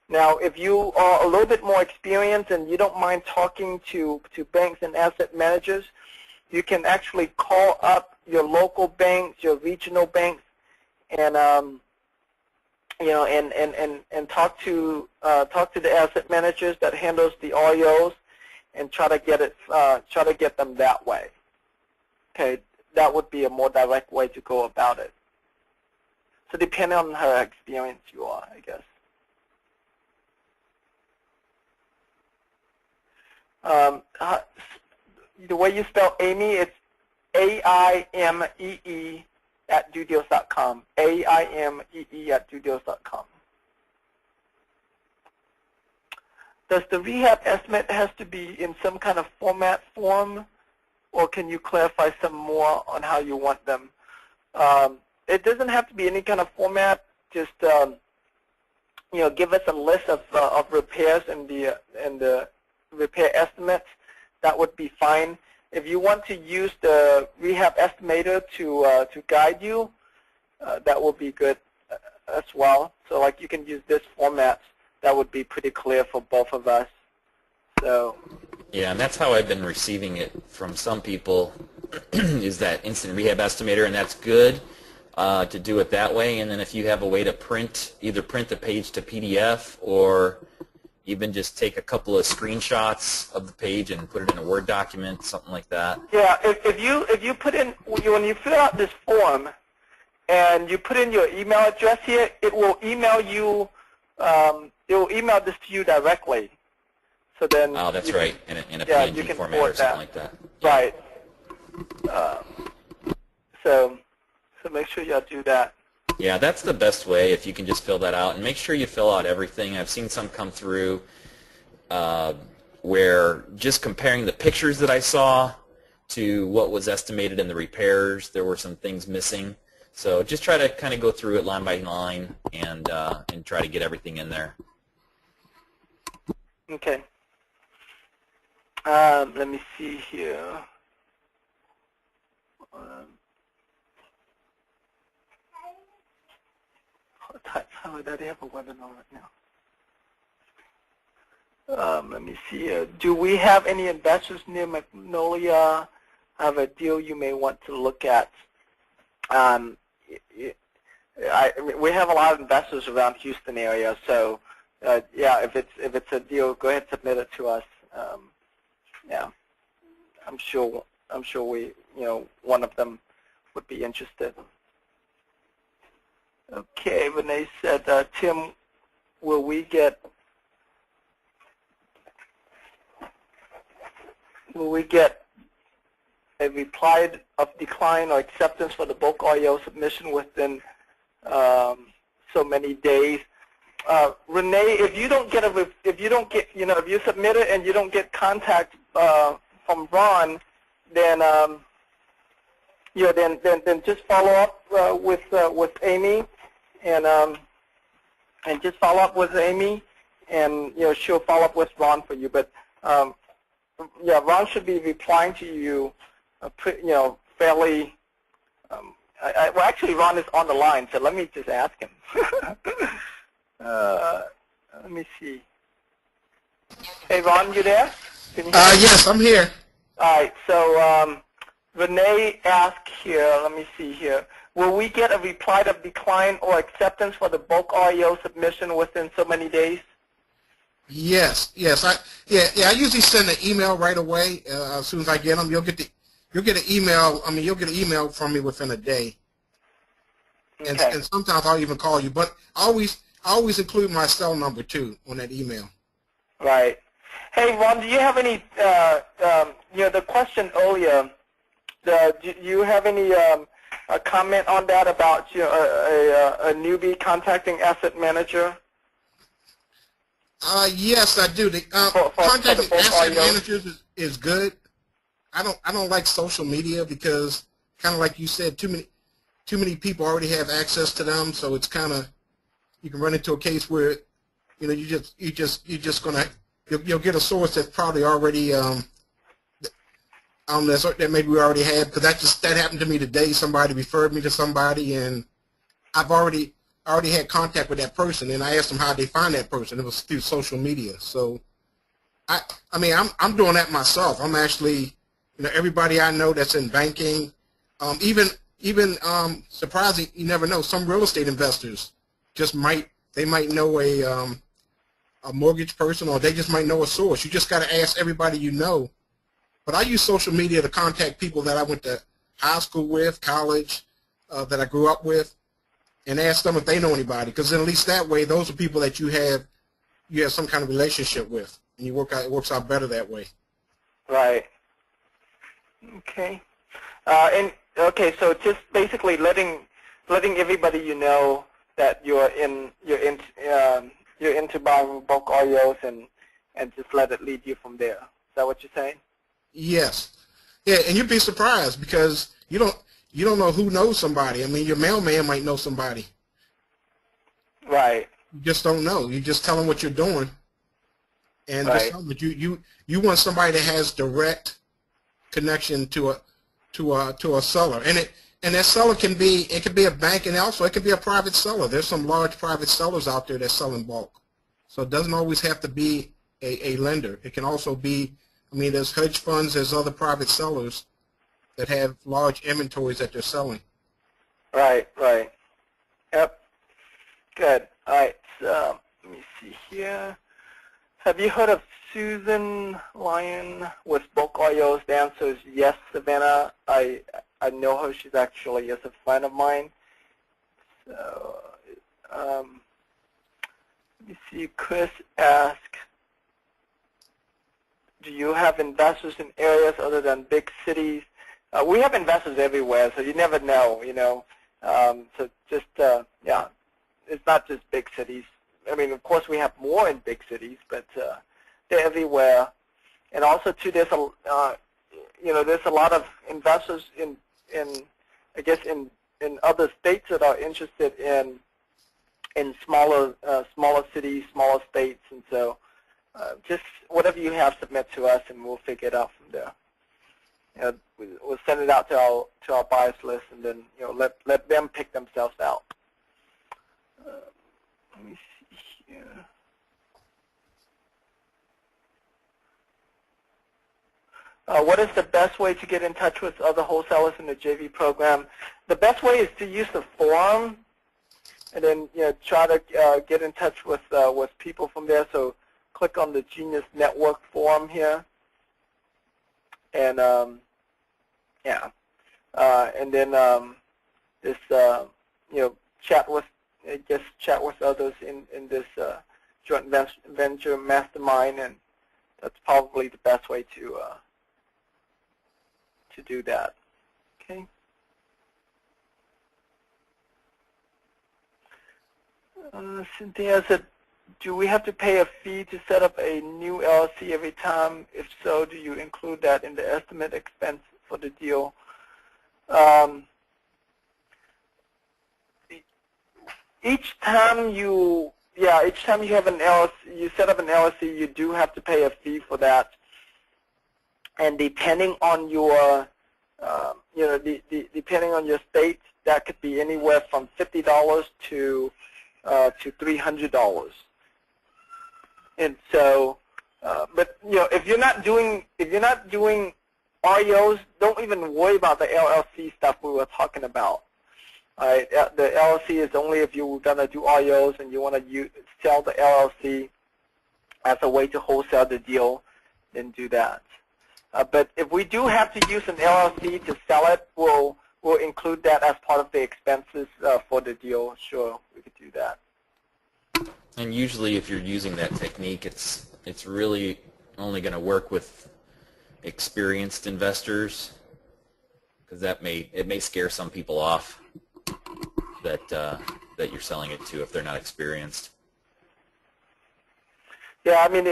Now, if you are a little bit more experienced and you don't mind talking to banks and asset managers, you can actually call up your local banks, your regional banks, and and talk to the asset managers that handles the REOs, and try to get them that way. Okay, that would be a more direct way to go about it. So depending on how experienced you are, I guess. The way you spell Amy, it's AIMEE @dodeals.com. AIMEE @dodeals.com. does the rehab estimate has to be in some kind of format form, or can you clarify some more on how you want them? It doesn't have to be any kind of format. Just give us a list of repairs and the repair estimates. That would be fine. If you want to use the rehab estimator to guide you, that will be good as well. So like you can use this format. That would be pretty clear for both of us. So. Yeah, and that's how I've been receiving it from some people, is that instant rehab estimator, and that's good to do it that way. And then if you have a way to either print the page to PDF or even just take a couple of screenshots of the page and put it in a Word document, something like that. Yeah, if you put in, when you fill out this form and you put in your email address here, it will email you. It will email this to you directly. So then. Oh, that's right. In a PNG format or something like that. Right. So make sure y'all do that. Yeah, that's the best way, if you can just fill that out. And make sure you fill out everything. I've seen some come through where just comparing the pictures that I saw to what was estimated in the repairs, there were some things missing. So just try to kind of go through it line by line and try to get everything in there. Okay. Let me see here. How did I have a webinar right now? Let me see here. Do we have any investors near Magnolia? Have a deal you may want to look at? We have a lot of investors around Houston area, so yeah, if it's a deal, go ahead and submit it to us. Yeah, I'm sure we one of them would be interested. Okay, Renee said, Tim, will we get a reply of decline or acceptance for the bulk REO submission within so many days? Renee, if you submit it and you don't get contact from Ron, then then just follow up with Amy, and just follow up with Amy, and she'll follow up with Ron for you. But yeah, Ron should be replying to you, fairly. Well, actually, Ron is on the line, so let me just ask him. Let me see. Hey, Ron, you there? Can you hear me? Yes, I'm here. All right, so Renee asked here, let me see here, will we get a reply of decline or acceptance for the bulk REO submission within so many days? Yes. I usually send an email right away as soon as I get them. You'll get an email. You'll get an email from me within a day. Okay. And sometimes I'll even call you, but I always include my cell number too on that email. Right. Hey, Ron, do you have any? The question earlier. Do you have any comment on that about a newbie contacting asset manager? Yes, I do. Contacting asset managers is good. I don't like social media because, kind of like you said, too many people already have access to them. So it's kind of, you can run into a case where you'll get a source that's probably already that maybe we already had, because that happened to me today. Somebody referred me to somebody, and I've already had contact with that person, and I asked them how they find that person. It was through social media. So I'm doing that myself. I'm actually, everybody I know that's in banking, even surprising, you never know, some real estate investors might know a mortgage person, or they just might know a source. You just got to ask everybody you know. But I use social media to contact people that I went to high school with, college, that I grew up with, and ask them if they know anybody, because at least that way, those are people that you have some kind of relationship with, and it works out better that way. Right. Okay. So just basically letting everybody you know that you're into buying bulk REOs, and and just let it lead you from there. Is that what you're saying? Yes. Yeah, and you'd be surprised because you don't know who knows somebody. I mean, your mailman might know somebody. Right. You just don't know. You just tell them what you're doing, and Right. just tell them that you want somebody that has direct connection to a seller, and that seller can be a bank, and also it can be a private seller. There's some large private sellers out there that sell in bulk, so it doesn't always have to be a lender. It can also be, I mean, there's hedge funds, there's other private sellers that have large inventories that they're selling. Right. Right. Yep. Good. All right. So let me see here. Have you heard of Susan Lyon with bulk oils? The answer is yes, Savannah. I know her. She's actually a friend of mine. So let me see. Chris asked, do you have investors in areas other than big cities? We have investors everywhere, so you never know, you know. So just, yeah, it's not just big cities. I mean, of course, we have more in big cities, but they're everywhere. And also, too, there's there's a lot of investors in I guess in other states that are interested in smaller cities, smaller states, and so just whatever you have, submit to us, and we'll figure it out from there. You know, we'll send it out to our buyers list, and then let them pick themselves out. Let me see here. What is the best way to get in touch with other wholesalers in the JV program? The best way is to use the forum, and then try to get in touch with people from there. So click on the Genius Network forum here, and yeah, and then this chat with others in this joint venture mastermind, and that's probably the best way to do that. Okay. Cynthia said, do we have to pay a fee to set up a new LLC every time? If so, do you include that in the estimate expense for the deal? Each time you have an LLC, you set up an LLC, you do have to pay a fee for that. And depending on your, depending on your state, that could be anywhere from $50 to $300. And so, but if you're not doing REOs, don't even worry about the LLC stuff we were talking about. All right, the LLC is only if you're gonna do REOs and you want to sell the LLC as a way to wholesale the deal, then do that. But if we do have to use an LLC to sell it, we'll include that as part of the expenses for the deal. Sure, we could do that. And usually, if you're using that technique, it's really only going to work with experienced investors, because it may scare some people off that you're selling it to if they're not experienced. Yeah, I mean,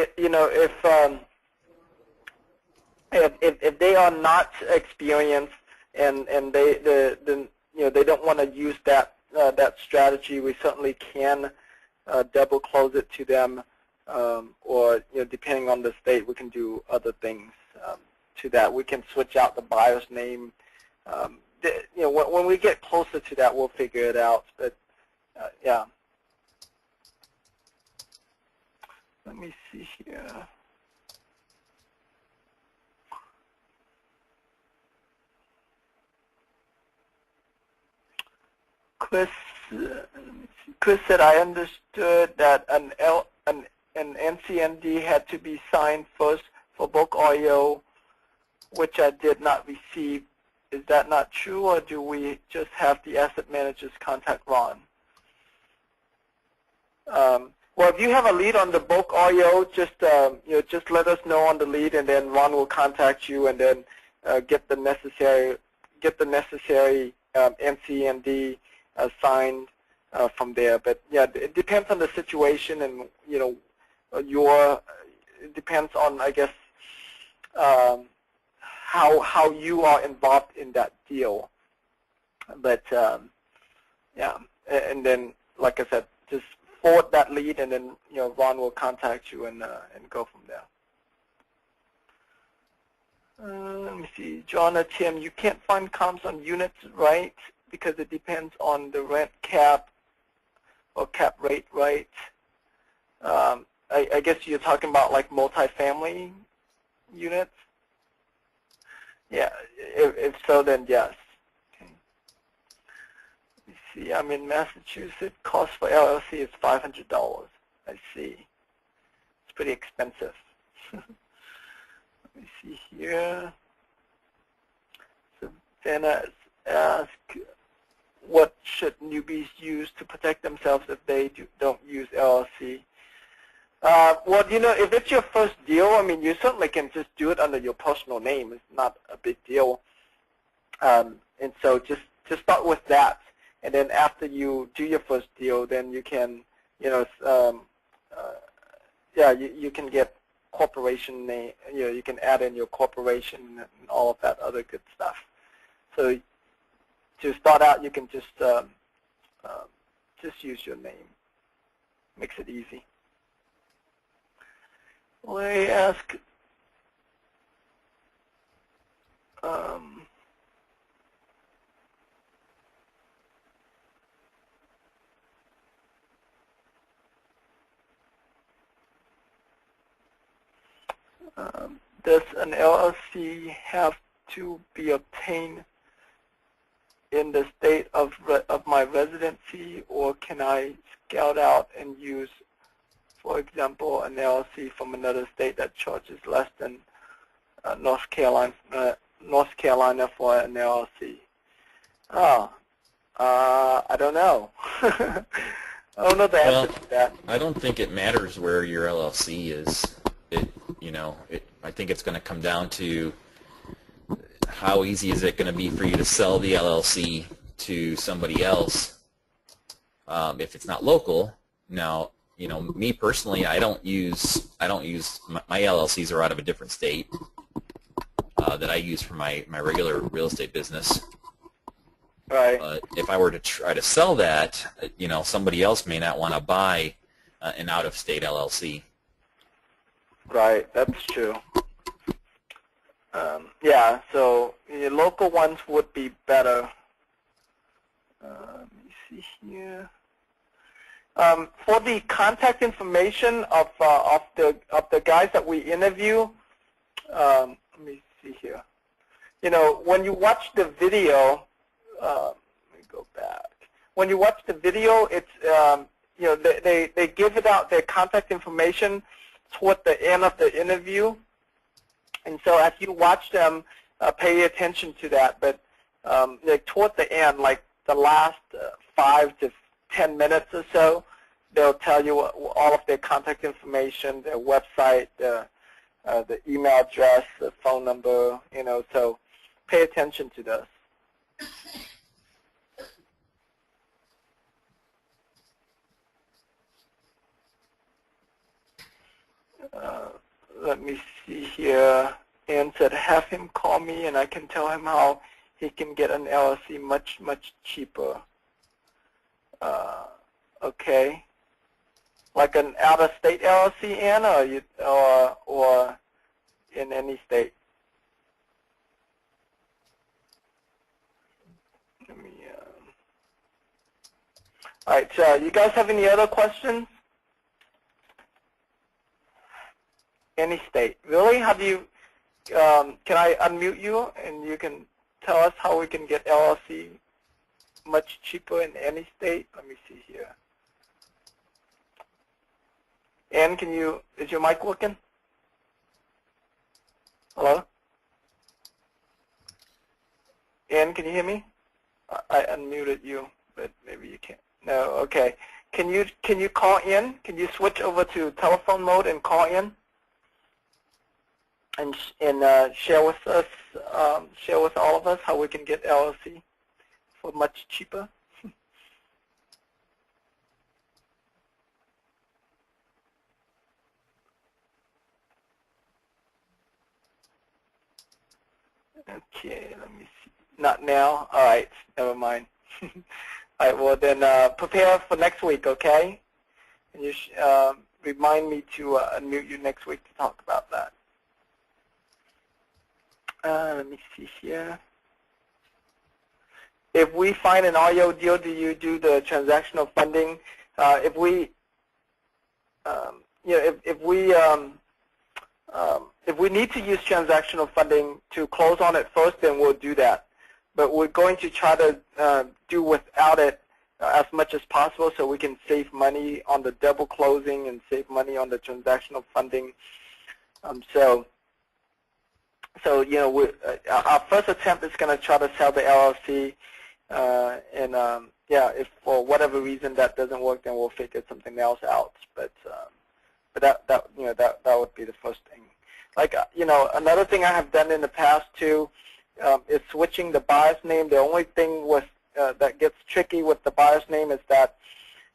if they are not experienced and they don't want to use that strategy, we certainly can double close it to them, or depending on the state, we can do other things to that. We can switch out the buyer's name. When we get closer to that, we'll figure it out. But yeah. Let me see here. Chris said, I understood that an NCND had to be signed first for bulk REO, which I did not receive. Is that not true, or do we just have the asset managers contact Ron? Well, if you have a lead on the bulk REO, just let us know on the lead, and then Ron will contact you, and then get the necessary NCND signed from there. But yeah, it depends on the situation and your it depends on, I guess, how you are involved in that deal. But yeah, and then like I said, just forward that lead, and then Ron will contact you and go from there. Let me see, John or Tim, you can't find comps on units, right? Because it depends on the rent cap or cap rate, right? I guess you're talking about like multifamily units. Yeah, if so, then yes. Okay. Let me see, I'm in Massachusetts. Cost for LLC is $500. I see. It's pretty expensive. Let me see here. Savannah asks, what should newbies use to protect themselves if they don't use LLC? Well, if it's your first deal, I mean, you certainly can just do it under your personal name. It's not a big deal. And so just start with that. And then after you do your first deal, then you can, yeah, you can get corporation name. You can add in your corporation and all of that other good stuff. So to start out, you can just use your name. Makes it easy. Larry ask, does an LLC have to be obtained in the state of my residency, or can I scout out and use, for example, an LLC from another state that charges less than North Carolina for an LLC? Oh, I don't know. I don't know the answer to that. I don't think it matters where your LLC is. I think it's going to come down to how easy is it going to be for you to sell the LLC to somebody else if it's not local. Now, me personally, I don't use my LLCs are out of a different state that I use for my regular real estate business. Right. But if I were to try to sell that, somebody else may not want to buy an out-of-state LLC. Right, that's true. Yeah, so your local ones would be better. Let me see here. For the contact information of the guys that we interview, let me see here. When you watch the video, let me go back. When you watch the video, it's they give it out their contact information toward the end of the interview, and so as you watch them, pay attention to that. But like toward the end, like the last 5 to 10 minutes or so, they'll tell you all of their contact information, their website, the email address, the phone number. So pay attention to those. Let me see here. Ann said, have him call me and I can tell him how he can get an LLC much, much cheaper. Okay. Like an out-of-state LLC, Ann, or in any state? Let me, all right, so you guys have any other questions? Any state. Really? How do you, can I unmute you and you can tell us how we can get LLC much cheaper in any state? Let me see here. Ann, is your mic working? Hello? Ann, can you hear me? I unmuted you, but maybe you can't. No, okay. Can you call in? Can you switch over to telephone mode and call in? And share with us, share with all of us how we can get LLC for much cheaper. Okay, let me see. Not now? All right, never mind. All right, well then prepare for next week, okay? And you remind me to unmute you next week to talk about that. Let me see here. If we find an REO deal, do you do the transactional funding? If we, if we need to use transactional funding to close on it first, then we'll do that. But we're going to try to do without it as much as possible, so we can save money on the double closing and save money on the transactional funding. So you know, our first attempt is going to try to sell the LLC, yeah, if for whatever reason that doesn't work, then we'll figure something else out. But that you know, that would be the first thing. Like you know, another thing I have done in the past too is switching the buyer's name. The only thing with that gets tricky with the buyer's name is that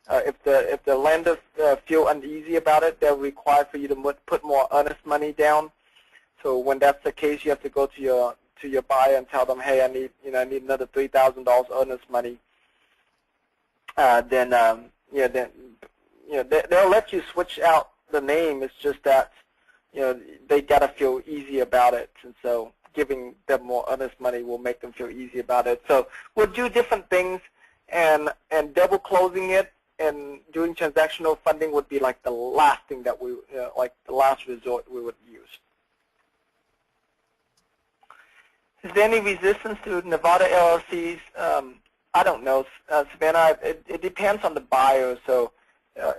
if the lender feel uneasy about it, they'll require for you to put more earnest money down. So when that's the case, you have to go to your buyer and tell them, hey, I need another $3,000 earnest money. Then they'll let you switch out the name. It's just that they gotta feel easy about it, and so giving them more earnest money will make them feel easy about it. So we'll do different things, and double closing it and doing transactional funding would be like the last thing that we like the last resort we would use. Is there any resistance to Nevada LLCs? I don't know, Savannah. It depends on the buyer, so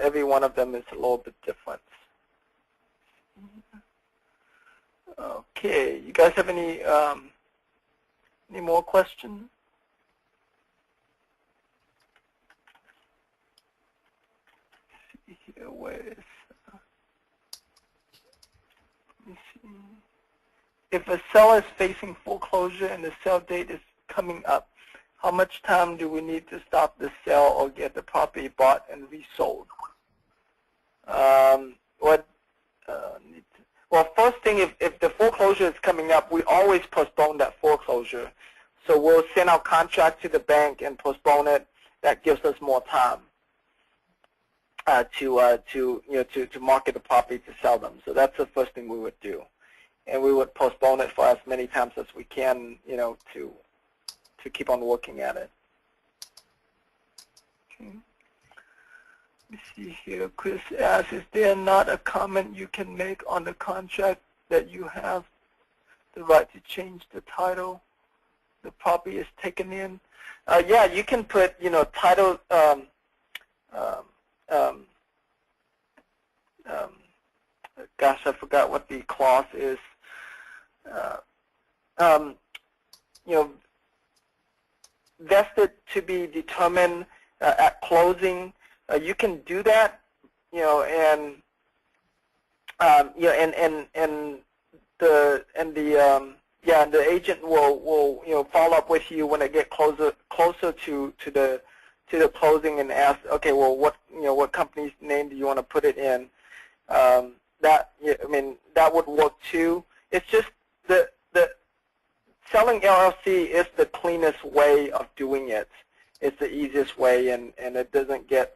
every one of them is a little bit different. Okay, you guys have any more questions? Let's see here, where is? Let me see. If a seller is facing foreclosure and the sale date is coming up, how much time do we need to stop the sale or get the property bought and resold? Well, first thing, if the foreclosure is coming up, we always postpone that foreclosure. So we'll send our contract to the bank and postpone it. That gives us more time to market the property to sell them. So that's the first thing we would do, and we would postpone it for as many times as we can, to keep on working at it. Okay. Let me see here. Chris asks, is there not a comment you can make on the contract that you have the right to change the title the property is taken in? Yeah, you can put, title, gosh, I forgot what the clause is. Vested to be determined at closing. You can do that, and the agent will follow up with you when it gets closer to the closing and ask, okay, well, what company's name do you want to put it in? That would work too. It's just the selling LLC is the cleanest way of doing it. It's the easiest way, and it doesn't get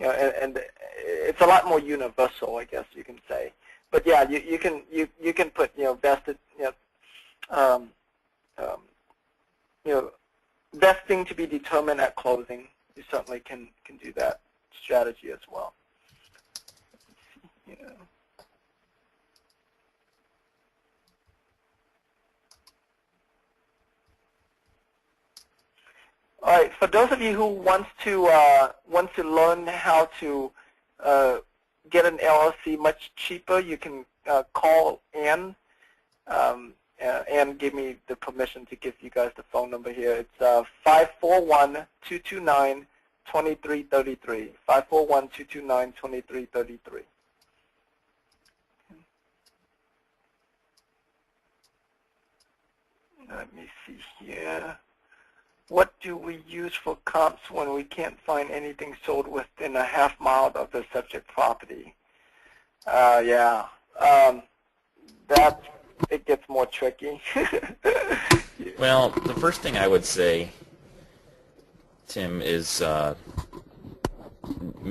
and it's a lot more universal, I guess you can say. But yeah, you can put vested vesting to be determined at closing. You certainly can do that strategy as well. Let's see here. All right, for those of you who want to learn how to get an LLC much cheaper, you can call Ann. Ann gave me the permission to give you guys the phone number here. It's 541-229-2333. 541-229-2333. Let me see here. What do we use for comps when we can't find anything sold within a half mile of the subject property? Yeah, it gets more tricky. Well, the first thing I would say, Tim, is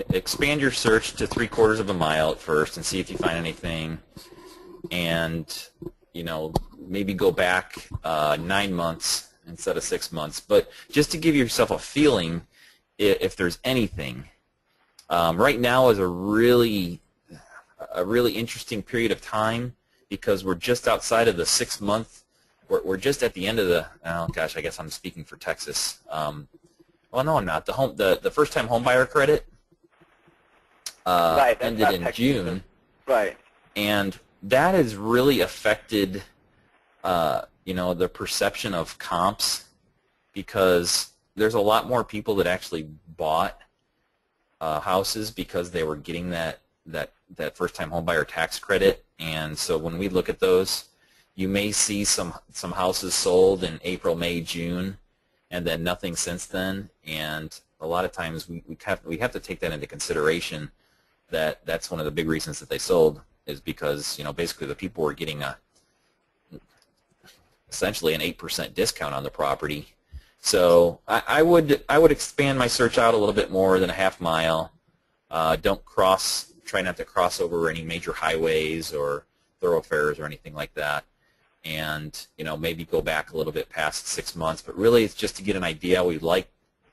expand your search to 3/4 of a mile at first and see if you find anything, and maybe go back 9 months instead of 6 months. But just to give yourself a feeling if there's anything. Right now is a really interesting period of time because we're just outside of the 6 month. We're just at the end of the. Oh gosh, I guess I'm speaking for Texas. Well, no, I'm not. The first time home buyer credit right, ended in June. Right. And that has really affected the perception of comps, because there's a lot more people that actually bought houses because they were getting that first-time homebuyer tax credit. And so when we look at those, you may see some houses sold in April, May, June, and then nothing since then. And a lot of times we have to take that into consideration. That's one of the big reasons that they sold, is because basically the people were getting essentially an 8% discount on the property. So I would expand my search out a little bit more than a half mile. Try not to cross over any major highways or thoroughfares or anything like that. And maybe go back a little bit past 6 months. But really, it's just to get an idea.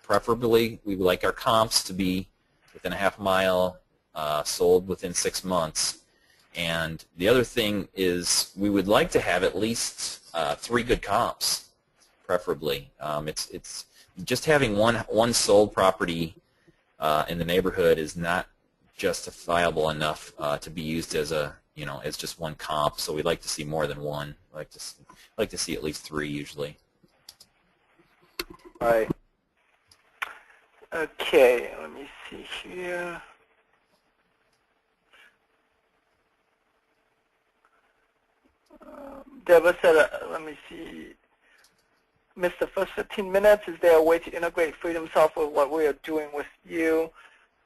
Preferably, we would like our comps to be within a half mile, sold within 6 months. And the other thing is we would like to have at least 3 good comps, preferably. It's just having one sold property in the neighborhood is not justifiable enough to be used as as just one comp. So we'd like to see more than one. We like to see at least 3 usually. All right. Okay, let me see here. Deborah said, let me see, missed the first 15 minutes. Is there a way to integrate FreedomSoft with what we are doing with you?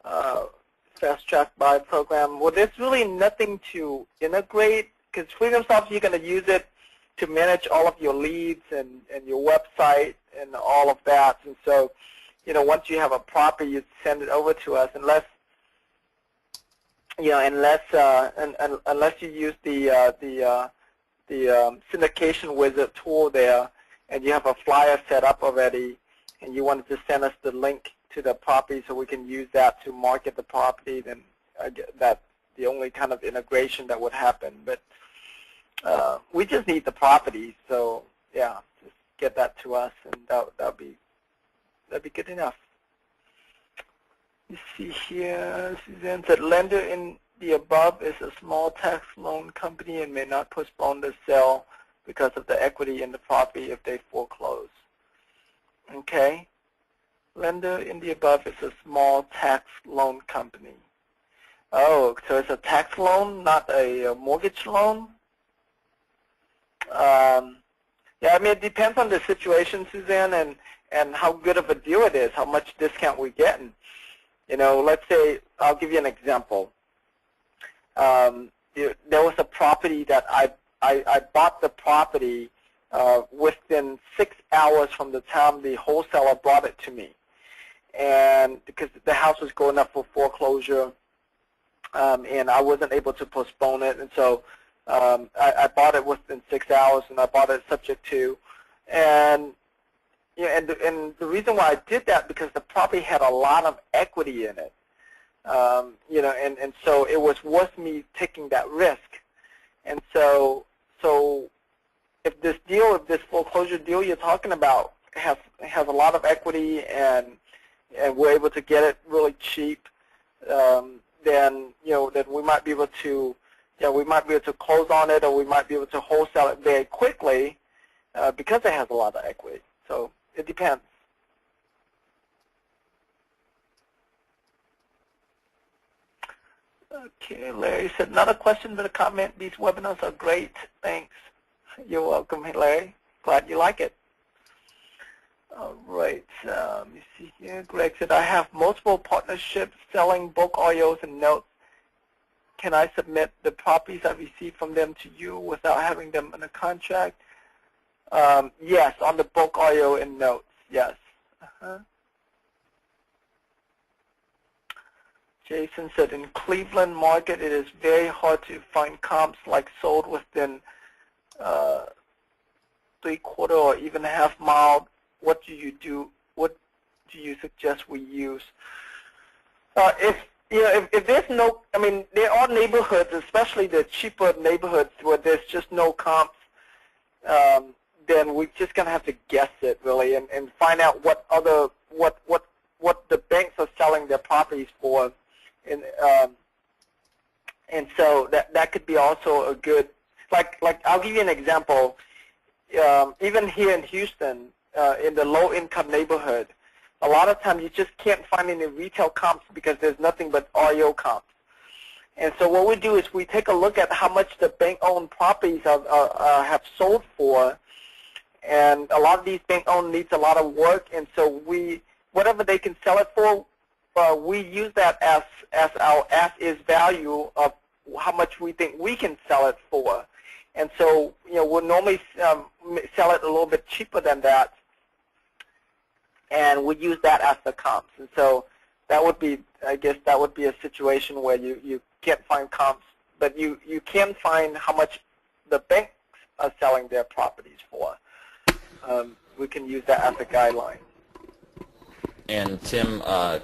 Fast Track Buy program. Well, there's really nothing to integrate, because FreedomSoft, you're going to use it to manage all of your leads and your website and all of that. And so, once you have a property, you send it over to us, unless you use the syndication wizard tool there, and you have a flyer set up already, and you want to just send us the link to the property so we can use that to market the property, then that's the only kind of integration that would happen. But we just need the property, so yeah, just get that to us, and that'd be good enough. You see here, Suzanne said, lender in the above is a small tax loan company and may not postpone the sale because of the equity in the property if they foreclose. Okay. Lender in the above is a small tax loan company. Oh, so it's a tax loan, not a mortgage loan? Yeah, I mean, it depends on the situation, Suzanne, and how good of a deal it is, how much discount we're getting. Let's say, I'll give you an example. There was a property that I bought the property within 6 hours from the time the wholesaler brought it to me. And because the house was going up for foreclosure, and I wasn't able to postpone it, and so I bought it within 6 hours, and I bought it subject to, and the reason why I did that, because the property had a lot of equity in it, and so it was worth me taking that risk. And so if this foreclosure deal you're talking about has a lot of equity, and we're able to get it really cheap, then we might be able to close on it, or we might be able to wholesale it very quickly because it has a lot of equity. So it depends. Okay, Larry said, not a question but a comment. These webinars are great. Thanks. You're welcome, Larry. Glad you like it. All right, let me see here. Greg said, I have multiple partnerships selling bulk oils and notes can I submit the properties I received from them to you without having them in a contract? Yes, on the bulk audio and notes, yes. Jason said, in Cleveland market, it is very hard to find comps like sold within 3/4 or even half mile. What do you do? What do you suggest we use? If there's no, I mean, there are neighborhoods, especially the cheaper neighborhoods where there's just no comps. Then we're just gonna have to guess it really, and find out what the banks are selling their properties for, and so that could be also a good, like I'll give you an example. Even here in Houston, in the low-income neighborhood, a lot of times you just can't find any retail comps because there's nothing but REO comps. And so what we do is we take a look at how much the bank-owned properties have sold for, and a lot of these bank-owned needs a lot of work, and so whatever they can sell it for, we use that as our as-is value of how much we think we can sell it for. And so, we'll normally sell it a little bit cheaper than that, and we use that as the comps. And so that would be, I guess, that would be a situation where you can't find comps, but you can find how much the banks are selling their properties for. We can use that as a guideline. And Tim, I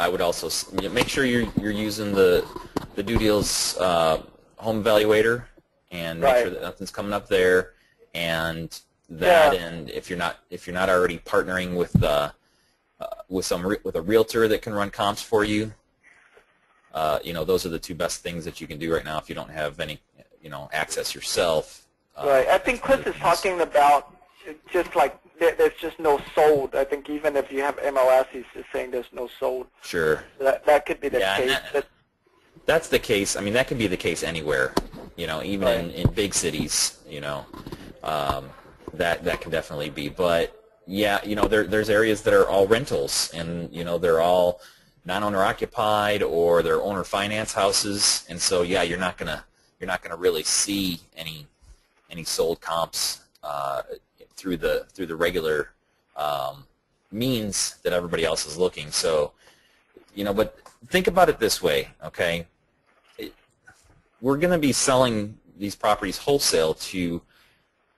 would also make sure you're using the Due Deals home evaluator, and make sure that nothing's coming up there, and that, and if you're not already partnering with a realtor that can run comps for you, those are the two best things that you can do right now if you don't have any access yourself. Right. I think Chris is talking about just like there's just no sold. I think even if you have MLS, he's just saying there's no sold. Sure. That could be the case. That's the case. I mean, that can be the case anywhere. Even in big cities. That can definitely be. But yeah, there's areas that are all rentals, and they're all non-owner occupied, or they're owner finance houses, and so yeah, you're not gonna really see any sold comps through the regular means that everybody else is looking. So, but think about it this way, okay? We're going to be selling these properties wholesale to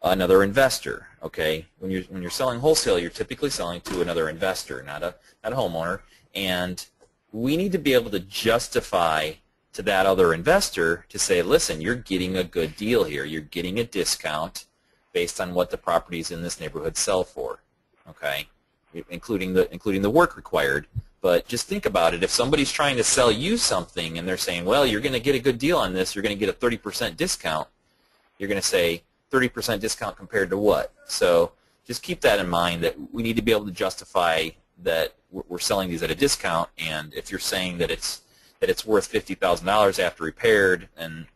another investor, okay? When you're selling wholesale, you're typically selling to another investor, not a homeowner, and we need to be able to justify to that other investor to say, listen, you're getting a good deal here. You're getting a discount based on what the properties in this neighborhood sell for, okay, including the work required. But just think about it. If somebody's trying to sell you something and they're saying, well, you're going to get a good deal on this, you're going to get a 30% discount, you're going to say 30% discount compared to what? So just keep that in mind, that we need to be able to justify that we're selling these at a discount. And if you're saying that it's worth $50,000 after repaired, and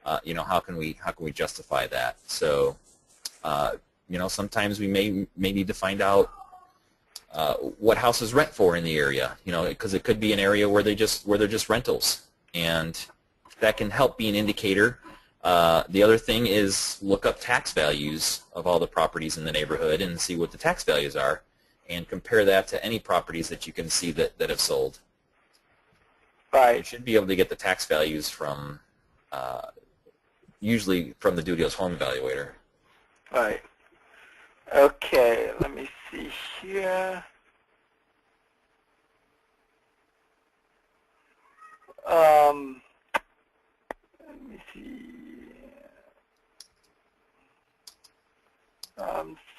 how can we justify that? So sometimes we may need to find out what houses rent for in the area, because it could be an area where they're just rentals, and that can help be an indicator. The other thing is look up tax values of all the properties in the neighborhood and see what the tax values are, and compare that to any properties that you can see that have sold. Right. You should be able to get the tax values from usually from the Due Deals home evaluator. Right. Okay, let me see here. Let me see.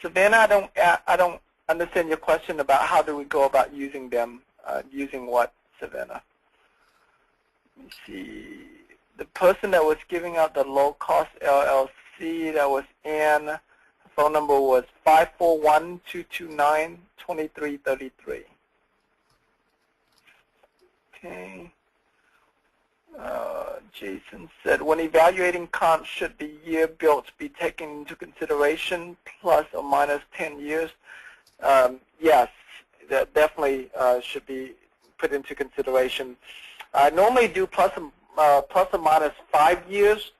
Savannah, I don't understand your question about how do we go about using them. Using what, Savannah? Let me see. The person that was giving out the low-cost LLC, that was Ann. Her phone number was 541-229-2333. Okay. Jason said, when evaluating comps, should the year built be taken into consideration, plus or minus 10 years? Yes, that definitely should be put into consideration. I normally do plus or plus or minus 5 years.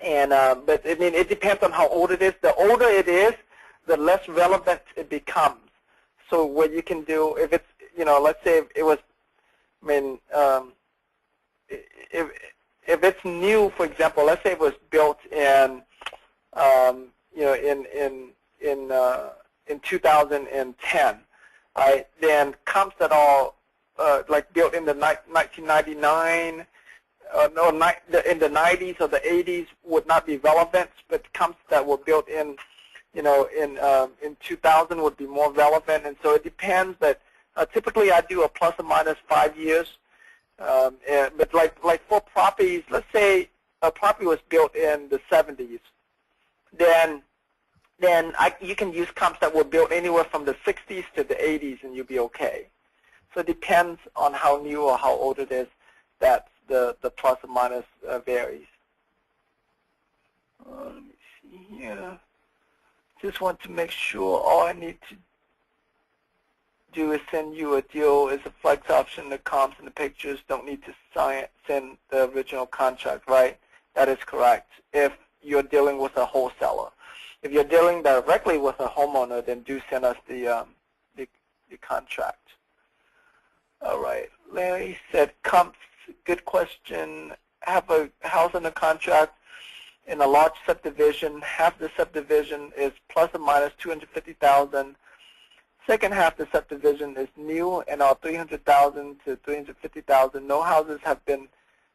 And but I mean, it depends on how old it is. The older it is, the less relevant it becomes. So what you can do, if it's, let's say it was, I mean, if it's new, for example, let's say it was built in, in 2010, right? Then comps that are like built in the 1999. No, in the 90s or the 80s would not be relevant, but comps that were built in, in 2000 would be more relevant. And so it depends. But typically, I do a plus or minus 5 years. But like for properties, let's say a property was built in the 70s, then you can use comps that were built anywhere from the 60s to the 80s, and you'll be okay. So it depends on how new or how old it is that the plus or minus varies. Let me see here. Just want to make sure all I need to do is send you a deal. Is a flex option. The comps and the pictures don't need to send the original contract, right? That is correct. If you're dealing with a wholesaler. If you're dealing directly with a homeowner, then do send us the contract. All right. Larry said comps. Good question. Have a house under contract in a large subdivision. Half the subdivision is plus or minus 250,000. Second half the subdivision is new and are 300,000 to 350,000. No houses have been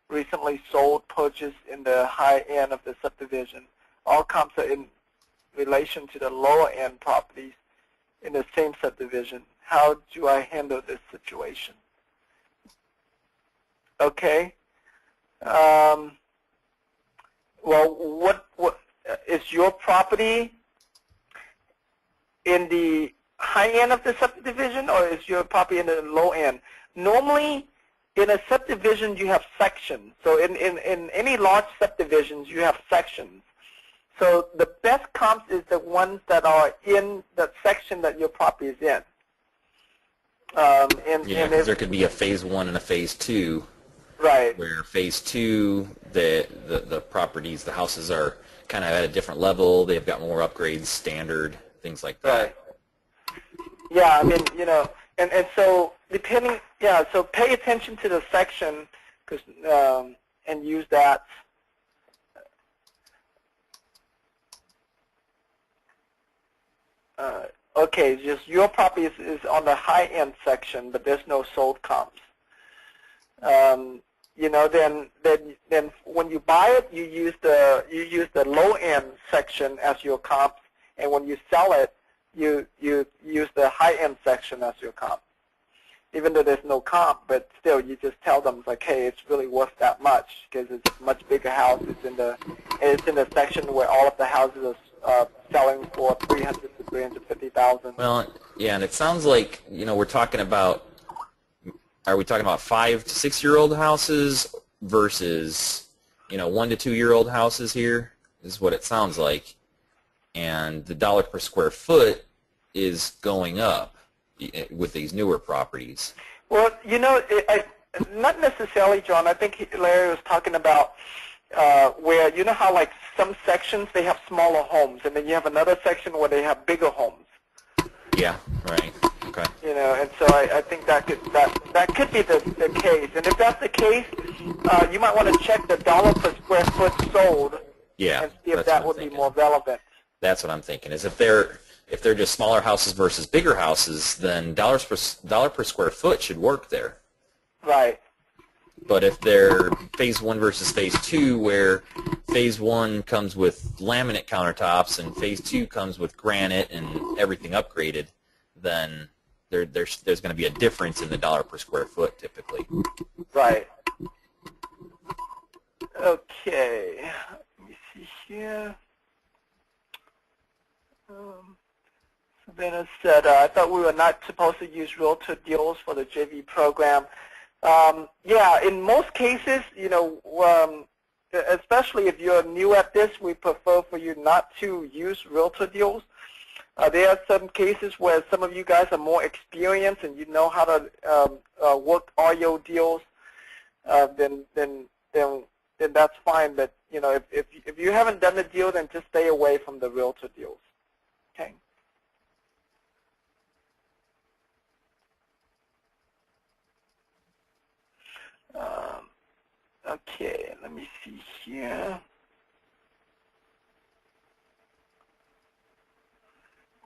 recently sold, purchased in the high end of the subdivision. All comps are in relation to the lower end properties in the same subdivision. How do I handle this situation? Okay. Well, what is your property in the high end of the subdivision, or is your property in the low end? Normally, in a subdivision, you have sections. So in any large subdivisions, you have sections. So the best comps is the ones that are in the section that your property is in. Because there could be a phase 1 and a phase 2. Right. Where phase 2, the properties, the houses are kind of at a different level. They've got more upgrades, standard, things like that. Right. Yeah, I mean, and so depending, so pay attention to the section, and use that. Okay, just your property is on the high end section, but there's no sold comps. Then when you buy it, you use the low end section as your comp, and when you sell it, you use the high end section as your comp. Even though there's no comp, but still, you just tell them like, hey, it's really worth that much because it's a much bigger house. It's in the section where all of the houses are selling for 300 to 350,000. Well, yeah, and it sounds like we're talking about. Are we talking about 5 to 6 year old houses versus 1 to 2 year old houses here? Is what it sounds like, and the dollar per square foot is going up with these newer properties. Well, not necessarily, John. I think Larry was talking about where how like some sections they have smaller homes, and then you have another section where they have bigger homes. Yeah. Right. Okay. And so I think that could be the case. And if that's the case, you might want to check the dollar per square foot sold. Yeah. And see if that would be more relevant. That's what I'm thinking. Is if they're just smaller houses versus bigger houses, then dollar per square foot should work there. Right. But if they're phase 1 versus phase 2, where phase 1 comes with laminate countertops and phase 2 comes with granite and everything upgraded, then there's going to be a difference in the dollar per square foot typically. Right. Okay. Let me see here. Savannah said, I thought we were not supposed to use realtor deals for the JV program. Yeah, in most cases, especially if you're new at this, we prefer for you not to use realtor deals. There are some cases where some of you guys are more experienced and you know how to work all your deals. then that's fine. But you know, if you haven't done the deal, then just stay away from the realtor deals. Okay. Okay, let me see here.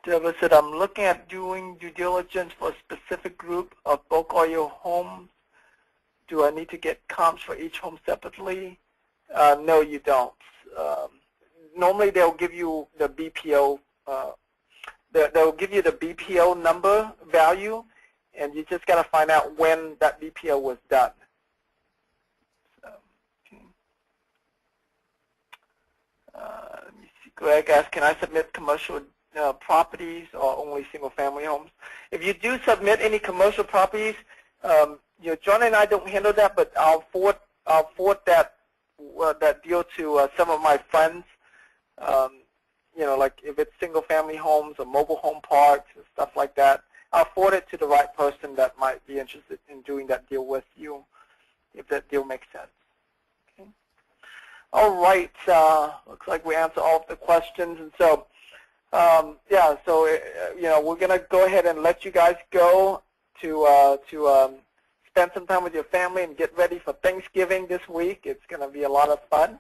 Deborah said, I'm looking at doing due diligence for a specific group of bulk oil homes. Do I need to get comps for each home separately? No, you don't. Normally, they'll give you the BPO. They'll give you the BPO number value, and you just got to find out when that BPO was done. So, okay. Let me see. Greg asked, can I submit commercial properties or only single-family homes? If you do submit any commercial properties, you know, John and I don't handle that, but I'll forward that deal to some of my friends. You know, like if it's single-family homes or mobile home parks and stuff like that, I'll forward it to the right person that might be interested in doing that deal with you, if that deal makes sense. Okay. All right. Looks like we answered all of the questions, and so yeah. So you know, we're gonna go ahead and let you guys go to spend some time with your family and get ready for Thanksgiving this week. It's gonna be a lot of fun.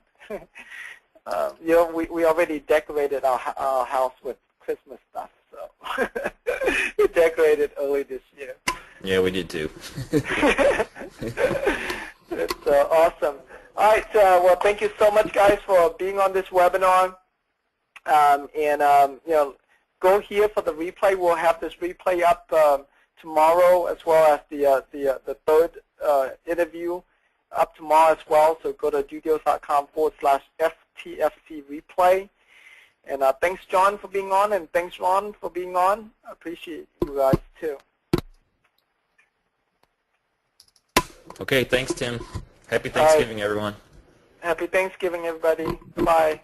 You know, we already decorated our house with Christmas stuff, so we decorated early this year. Yeah, we did too. It's awesome. All right, well, thank you so much, guys, for being on this webinar. You know, go here for the replay. We'll have this replay up tomorrow, as well as the third interview up tomorrow as well. So go to dudeals.com/FTFC replay. And thanks, John, for being on, and thanks, Ron, for being on. I appreciate you guys, too. Okay, thanks, Tim. Happy Thanksgiving, everyone. Happy Thanksgiving, everybody. Bye.